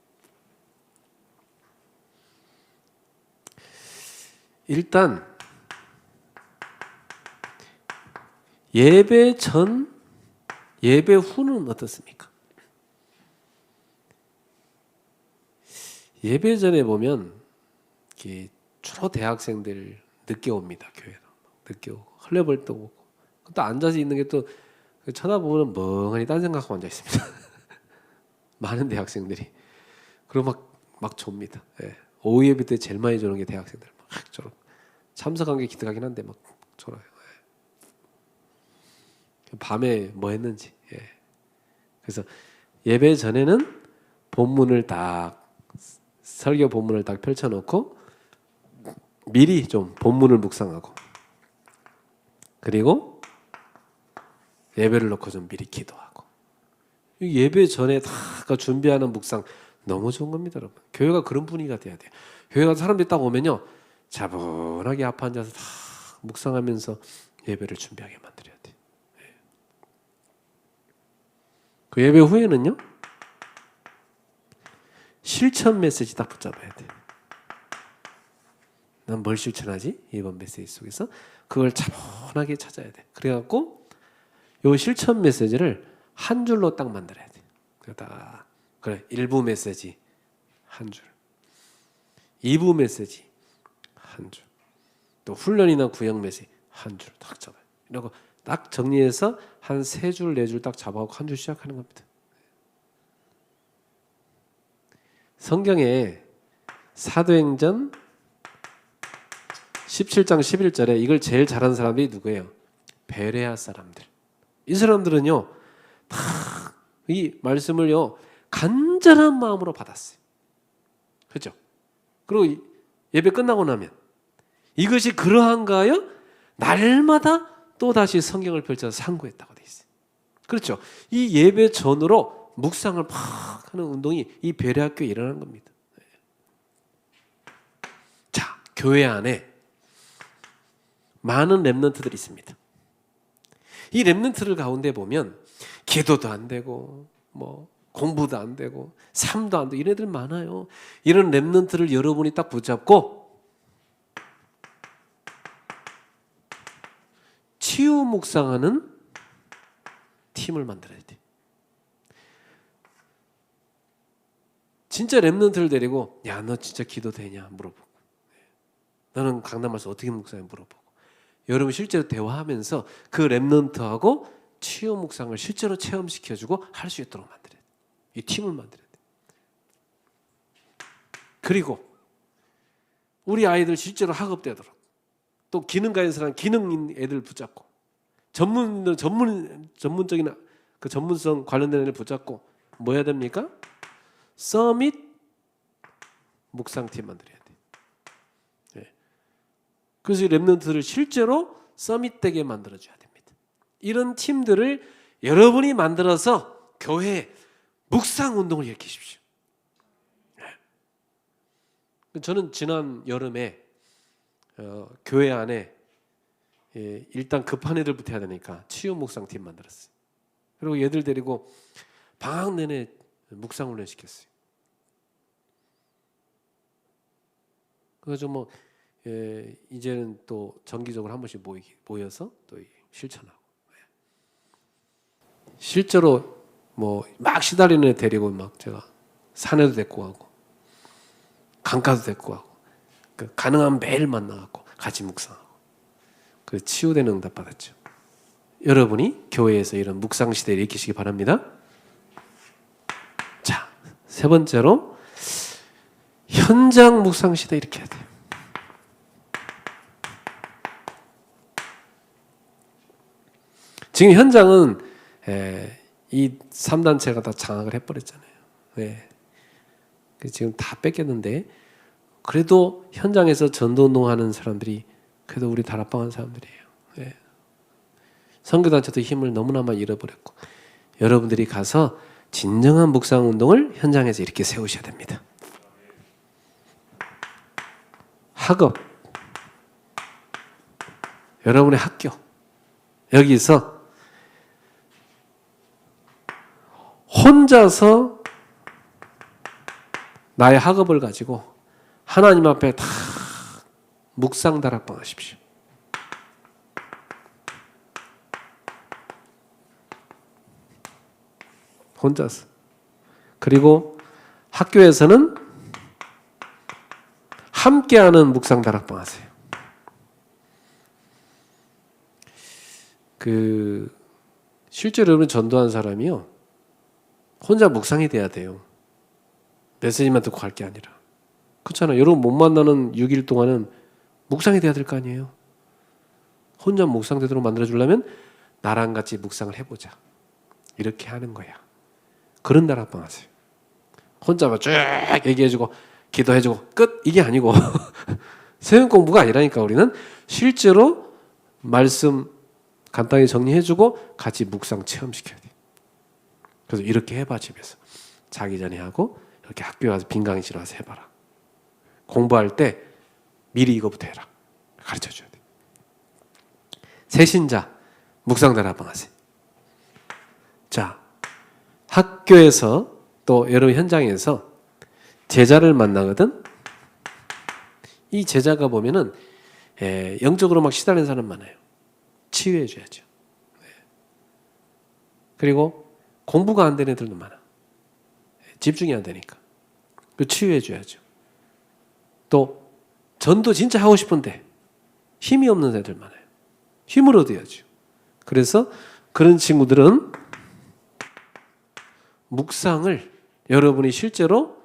일단 예배 전, 예배 후는 어떻습니까? 예배 전에 보면 주로 대학생들 늦게 옵니다. 교회로 늦게 오고 헐레벌떡 오고 또 앉아서 있는 게 또 쳐다보면 멍하니 딴 생각하고 앉아 있습니다. 많은 대학생들이 그리고 막 좁니다. 오후 예배 때 제일 많이 조는 게 대학생들 막 졸어. 참석한 게 기특하긴 한데 막 졸아요. 밤에 뭐 했는지. 그래서 예배 전에는 본문을 딱 설교 본문을 딱 펼쳐놓고 미리 좀 본문을 묵상하고 그리고 예배를 놓고 좀 미리 기도하고 예배 전에 다 준비하는 묵상 너무 좋은 겁니다, 여러분. 교회가 그런 분위기가 돼야 돼요. 교회가 사람들이 딱 오면요 차분하게 앞에 앉아서 다 묵상하면서 예배를 준비하게 만들어야 돼요. 그 예배 후에는요 실천 메시지 딱 붙잡아야 돼요. 난 뭘 실천하지? 이번 메시지 속에서 그걸 차분하게 찾아야 돼. 그래갖고 요 실천 메시지를 한 줄로 딱 만들어야 돼. 그래 1부 메시지 한 줄, 2부 메시지 한 줄, 또 훈련이나 구역 메시지 한 줄 딱 잡아요. 이러고 딱 정리해서 한 3줄, 4줄 딱 잡아갖고 한 줄 시작하는 겁니다. 성경에 사도행전 17장 11절에 이걸 제일 잘하는 사람이 누구예요? 베레아 사람들. 이 사람들은요 다 이 말씀을요 간절한 마음으로 받았어요. 그렇죠? 그리고 예배 끝나고 나면 이것이 그러한가요? 날마다 또 다시 성경을 펼쳐서 상고했다고 돼 있어요. 그렇죠? 이 예배 전으로 묵상을 막 하는 운동이 이 베레아교회에 일어나는 겁니다. 자, 교회 안에 많은 렘넌트들이 있습니다. 이 렘넌트들 가운데 보면 기도도 안 되고 뭐 공부도 안 되고 삶도 안 되고 이런 애들 많아요. 이런 렘넌트를 여러분이 딱 붙잡고 치유 묵상하는 팀을 만들어야 돼. 진짜 렘넌트를 데리고 야, 너 진짜 기도 되냐 물어보고 너는 강단 말씀 어떻게 묵상해 물어보고 여러분 실제로 대화하면서 그 렘넌트하고 치유 묵상을 실제로 체험시켜주고 할 수 있도록 만들어야 돼. 이 팀을 만들어야 돼. 그리고 우리 아이들 실제로 학업되도록 또 기능가인 사람 기능인 애들 붙잡고 전문적인 그 전문성 관련된 애들 붙잡고 뭐 해야 됩니까? 서밋 묵상팀 만들어야 돼. 네. 그래서 이 렘넌트들을 실제로 서밋되게 만들어줘야 됩니다. 이런 팀들을 여러분이 만들어서 교회 묵상 운동을 일으키십시오. 네. 저는 지난 여름에 교회 안에 일단 급한 애들부터 해야 되니까 치유 묵상팀 만들었어요. 그리고 얘들 데리고 방학 내내 묵상 훈련 시켰어요. 그래서 이제는 또 정기적으로 한 번씩 모여서 또 실천하고 실제로 막 시달리는 애 데리고 막 제가 산에도 데리고 가고 강가도 데리고 가고 가능하면 매일 만나갖고 같이 묵상하고 그 치유되는 응답 받았죠. 여러분이 교회에서 이런 묵상 시대를 일으키시기 바랍니다. 자, 세 번째로 현장 묵상 시대 일으켜야 돼요. 지금 현장은 이 3단체가 다 장악을 해버렸잖아요. 예. 지금 다 뺏겼는데 그래도 현장에서 전도운동하는 사람들이 그래도 우리 다락방한 사람들이에요. 예. 선교단체도 힘을 너무나 많이 잃어버렸고 여러분들이 가서 진정한 묵상운동을 현장에서 이렇게 세우셔야 됩니다. 학업, 여러분의 학교, 여기서 혼자서 나의 학업을 가지고 하나님 앞에 다 묵상 다락방 하십시오. 혼자서. 그리고 학교에서는 함께하는 묵상 다락방 하세요. 실제로 여러분 전도한 사람이요, 혼자 묵상이 돼야 돼요. 메시지만 듣고 갈 게 아니라. 그렇잖아요. 여러분 못 만나는 6일 동안은 묵상이 돼야 될 거 아니에요. 혼자 묵상되도록 만들어주려면 나랑 같이 묵상을 해보자, 이렇게 하는 거야. 그런 다락방 하세요. 혼자만 쭉 얘기해주고 기도해주고 끝, 이게 아니고 새벽 공부가 아니라니까. 우리는 실제로 말씀 간단히 정리해주고 같이 묵상 체험시켜야 돼. 그래서 이렇게 해봐. 집에서 자기 전에 하고 이렇게 학교에 가서 빈 강의실 와서 해봐라. 공부할 때 미리 이거부터 해라, 가르쳐줘야 돼. 새신자 묵상 다락방 하세요. 자, 학교에서 또 여러 현장에서 제자를 만나거든. 이 제자가 보면은 영적으로 막 시달리는 사람 많아요. 치유해 줘야죠. 그리고 공부가 안 되는 애들도 많아. 집중이 안 되니까. 그 치유해 줘야죠. 또 전도 진짜 하고 싶은데 힘이 없는 애들 많아요. 힘을 얻어야죠. 그래서 그런 친구들은 묵상을 여러분이 실제로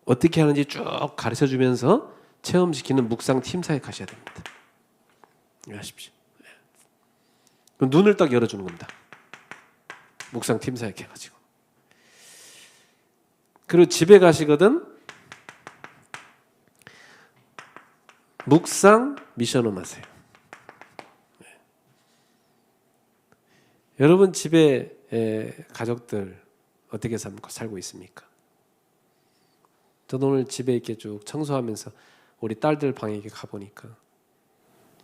어떻게 하는지 쭉 가르쳐주면서 체험시키는 묵상 팀사에 가셔야 됩니다. 하십시오. 그럼 눈을 딱 열어주는 겁니다. 묵상 팀사에 해가지고. 그리고 집에 가시거든 묵상 미션홈 하세요. 여러분 집에 가족들 어떻게 살고 있습니까? 저도 오늘 집에 이렇게 쭉 청소하면서 우리 딸들 방에 이렇게 가보니까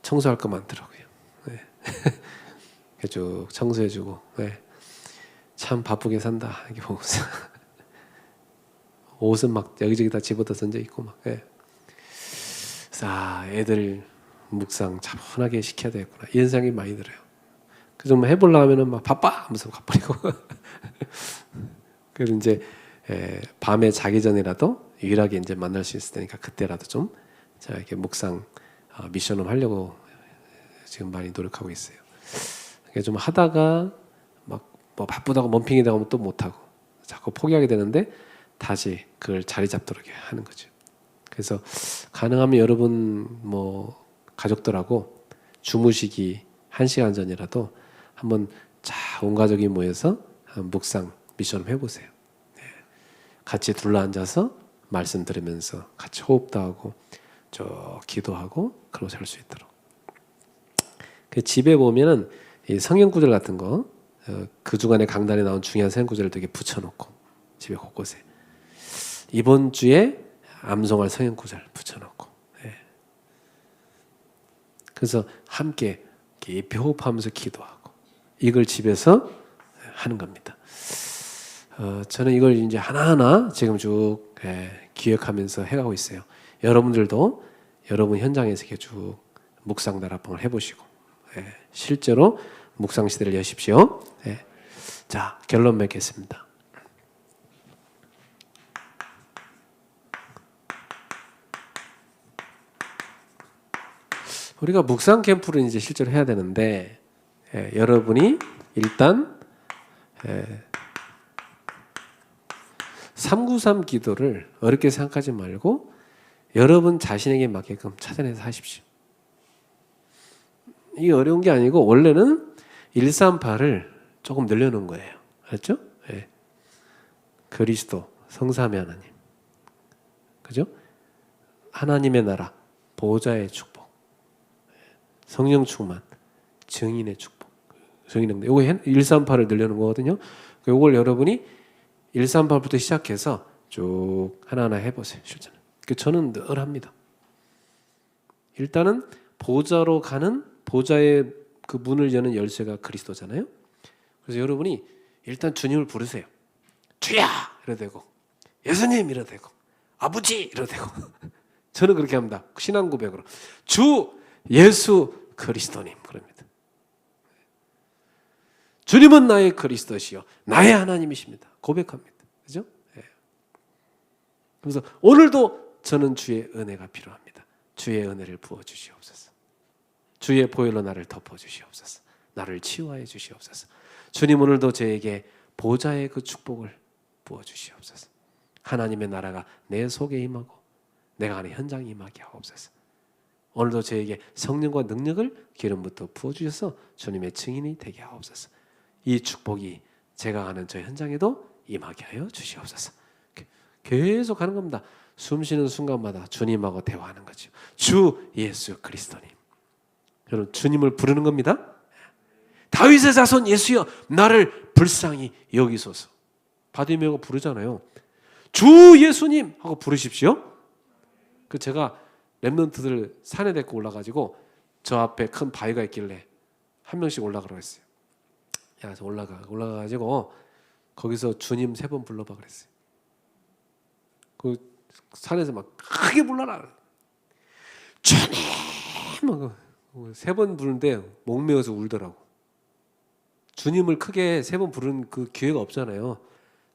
청소할 거 많더라고요. 네. 쭉 청소해주고, 네. 참 바쁘게 산다 이렇게 보면서 옷은 막 여기저기 다 집어다 던져 있고 막. 네. 애들 묵상 차분하게 시켜야 되겠구나, 이런 생각이 많이 들어요. 그래서 뭐 해보려고 하면은 막 바빠 하면서 가버리고. 그래서 이제 밤에 자기 전이라도 유일하게 이제 만날 수 있을 테니까 그때라도 좀 제가 이렇게 묵상 미션을 하려고 지금 많이 노력하고 있어요. 좀 하다가 막 뭐 바쁘다고 멈핑이 되면 또 못하고 자꾸 포기하게 되는데 다시 그걸 자리 잡도록 하는 거죠. 그래서 가능하면 여러분 뭐 가족들하고 주무시기 1시간 전이라도 한번 온 가족이 모여서 묵상 미션 해보세요. 네. 같이 둘러앉아서 말씀 들으면서 같이 호흡도 하고 쭉 기도하고 그러고 잘 수 있도록. 그 집에 보면은 이 성경 구절 같은 거, 그 주간에 강단에 나온 중요한 성경 구절을 되게 붙여놓고 집에 곳곳에 이번 주에 암송할 성경 구절 붙여놓고. 네. 그래서 함께 깊이 호흡하면서 기도하고 이걸 집에서 하는 겁니다. 저는 이걸 이제 하나하나 지금 쭉 기억하면서 해가고 있어요. 여러분들도 여러분 현장에서 이렇게 쭉 묵상 다락방을 해보시고 실제로 묵상 시대를 여십시오. 자, 결론 맺겠습니다. 우리가 묵상 캠프를 이제 실제로 해야 되는데 여러분이 일단 393 기도를 어렵게 생각하지 말고 여러분 자신에게 맞게끔 찾아내서 하십시오. 이게 어려운 게 아니고 원래는 138을 조금 늘려놓은 거예요. 알았죠? 예. 그리스도, 성삼위 하나님, 그죠? 하나님의 나라, 보좌의 축복, 성령 충만, 증인의 축복, 증인의 이거 138을 늘려놓은 거거든요. 이걸 여러분이 138부터 시작해서 쭉 하나하나 해보세요. 실전. 저는 늘 합니다. 일단은 보좌로 가는 보좌의 그 문을 여는 열쇠가 그리스도잖아요. 그래서 여러분이 일단 주님을 부르세요. 주야! 이래도 되고, 예수님! 이래도 되고, 아버지! 이래도 되고. 저는 그렇게 합니다. 신앙 고백으로. 주 예수 그리스도님. 그럽니다. 주님은 나의 그리스도시요 나의 하나님이십니다. 고백합니다. 그죠? 예. 그래서 오늘도 저는 주의 은혜가 필요합니다. 주의 은혜를 부어주시옵소서. 주의 보혈로 나를 덮어주시옵소서. 나를 치유하여 주시옵소서. 주님 오늘도 저에게 보좌의 그 축복을 부어주시옵소서. 하나님의 나라가 내 속에 임하고 내가 하는 현장에 임하게 하옵소서. 오늘도 저에게 성령과 능력을 기름부터 부어주셔서 주님의 증인이 되게 하옵소서. 이 축복이 제가 가는 저 현장에도 임하게 하여 주시옵소서. 계속 하는 겁니다. 숨 쉬는 순간마다 주님하고 대화하는 거죠. 주 예수 그리스도님. 여러분 주님을 부르는 겁니다. 다윗의 자손 예수여 나를 불쌍히 여기소서. 바디메오가 부르잖아요. 주 예수님 하고 부르십시오. 그 제가 렘넌트들 산에 데리고 올라가지고 저 앞에 큰 바위가 있길래 한 명씩 올라가라고 했어요. 야, 저 올라가가지고 거기서 주님 3번 불러봐 그랬어요. 그 산에서 막 크게 불러라. 주님! 막 3번 부르는데 목 메어서 울더라고. 주님을 크게 3번 부르는 그 기회가 없잖아요.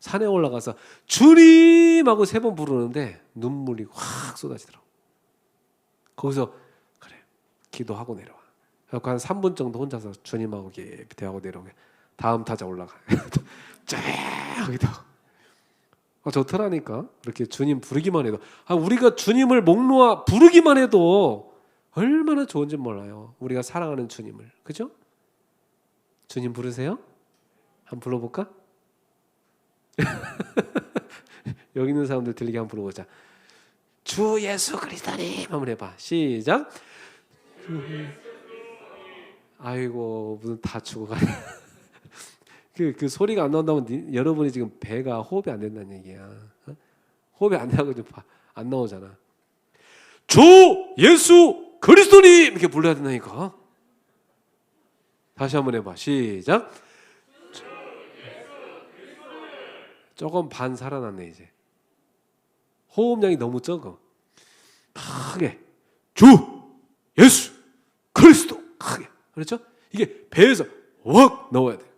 산에 올라가서 주님! 하고 3번 부르는데 눈물이 확 쏟아지더라고. 거기서 그래 기도하고 내려와. 그래서 한 3분 정도 혼자서 주님하고 깊이 대하고 내려오게. 다음 타자 올라가. 쫙 기도. 좋더라니까. 그렇게 주님 부르기만 해도 우리가 주님을 목 놓아 부르기만 해도 얼마나 좋은지 몰라요. 우리가 사랑하는 주님을. 그죠? 주님 부르세요? 한번 불러볼까? 여기 있는 사람들 들리게 한번 불러보자. 주 예수 그리스도님 한번 해봐. 시작. 아이고 무슨 다 죽어가. 그 소리가 안 나온다면 여러분이 지금 배가 호흡이 안 된다는 얘기야. 호흡이 안 나고 좀 안 나오잖아. 주 예수 그리스도님 이렇게 불러야 된다니까. 다시 한번 해봐. 시작. 조금 반 살아났네 이제. 호흡량이 너무 적어. 크게 주 예수 그리스도 크게. 그렇죠? 이게 배에서 웍 넣어야 돼.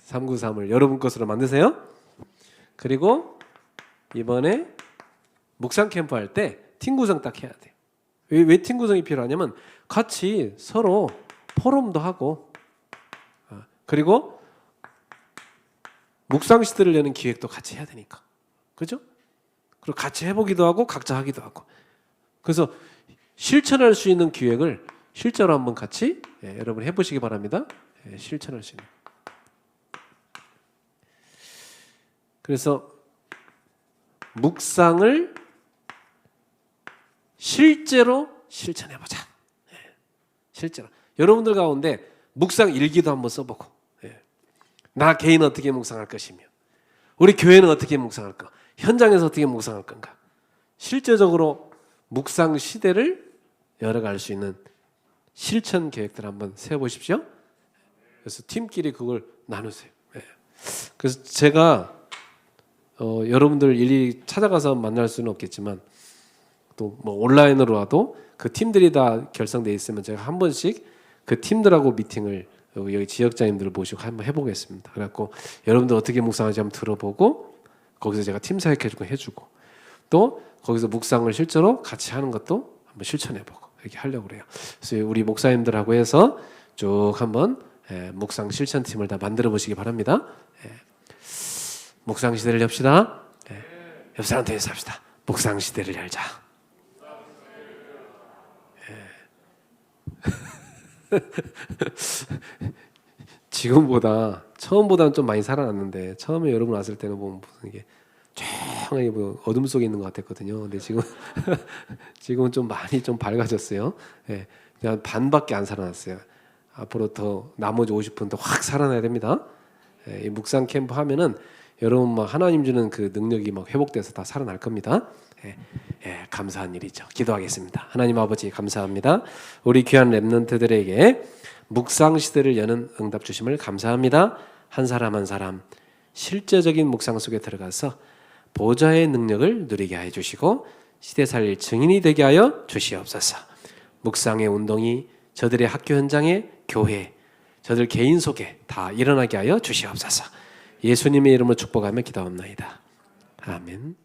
393을 여러분 것으로 만드세요. 그리고 이번에 묵상 캠프 할 때 팀 구성 딱 해야 돼요. 왜 팀 구성이 필요하냐면 같이 서로 포럼도 하고 그리고 묵상 시대를 여는 기획도 같이 해야 되니까. 그죠? 그리고 같이 해보기도 하고 각자 하기도 하고. 그래서 실천할 수 있는 기획을 실제로 한번 같이 여러분 해보시기 바랍니다. 실천할 수 있는. 그래서 묵상을 실제로 실천해보자. 실제로. 여러분들 가운데 묵상 일기도 한번 써보고 나 개인 어떻게 묵상할 것이며 우리 교회는 어떻게 묵상할까? 현장에서 어떻게 묵상할 건가? 실제적으로 묵상 시대를 열어갈 수 있는 실천 계획들 한번 세워보십시오. 그래서 팀끼리 그걸 나누세요. 그래서 제가 여러분들 일일이 찾아가서 만날 수는 없겠지만 또 뭐 온라인으로라도 그 팀들이 다 결성되어 있으면 제가 한 번씩 그 팀들하고 미팅을 여기 지역장님들을 모시고 한번 해보겠습니다. 그래갖고 여러분들 어떻게 묵상하는지 한번 들어보고 거기서 제가 팀 사역해주고 또 거기서 묵상을 실제로 같이 하는 것도 한번 실천해보고 이렇게 하려고 그래요. 그래서 우리 목사님들하고 해서 쭉 한번 묵상 실천팀을 다 만들어 보시기 바랍니다. 묵상 시대를 엽시다. 옆 사람한테 인사합시다. 묵상 시대를 열자. 지금보다 처음보다는 좀 많이 살아났는데 처음에 여러분 왔을 때는 보면 무슨 이게 조용하게 뭐 어둠 속에 있는 것 같았거든요. 근데 지금 지금은 좀 많이 좀 밝아졌어요. 예, 그냥 반밖에 안 살아났어요. 앞으로 더 나머지 50분 더 확 살아나야 됩니다. 예, 이 묵상 캠프 하면은 여러분 막 하나님 주는 그 능력이 막 회복돼서 다 살아날 겁니다. 예, 예, 감사한 일이죠. 기도하겠습니다. 하나님 아버지 감사합니다. 우리 귀한 렘넌트들에게 묵상 시대를 여는 응답 주심을 감사합니다. 한 사람 한 사람 실제적인 묵상 속에 들어가서 보좌의 능력을 누리게 해 주시고 시대 살릴 증인이 되게 하여 주시옵소서. 묵상의 운동이 저들의 학교 현장에 교회, 저들 개인 속에 다 일어나게 하여 주시옵소서. 예수님의 이름으로 축복하며 기도합나이다. 아멘.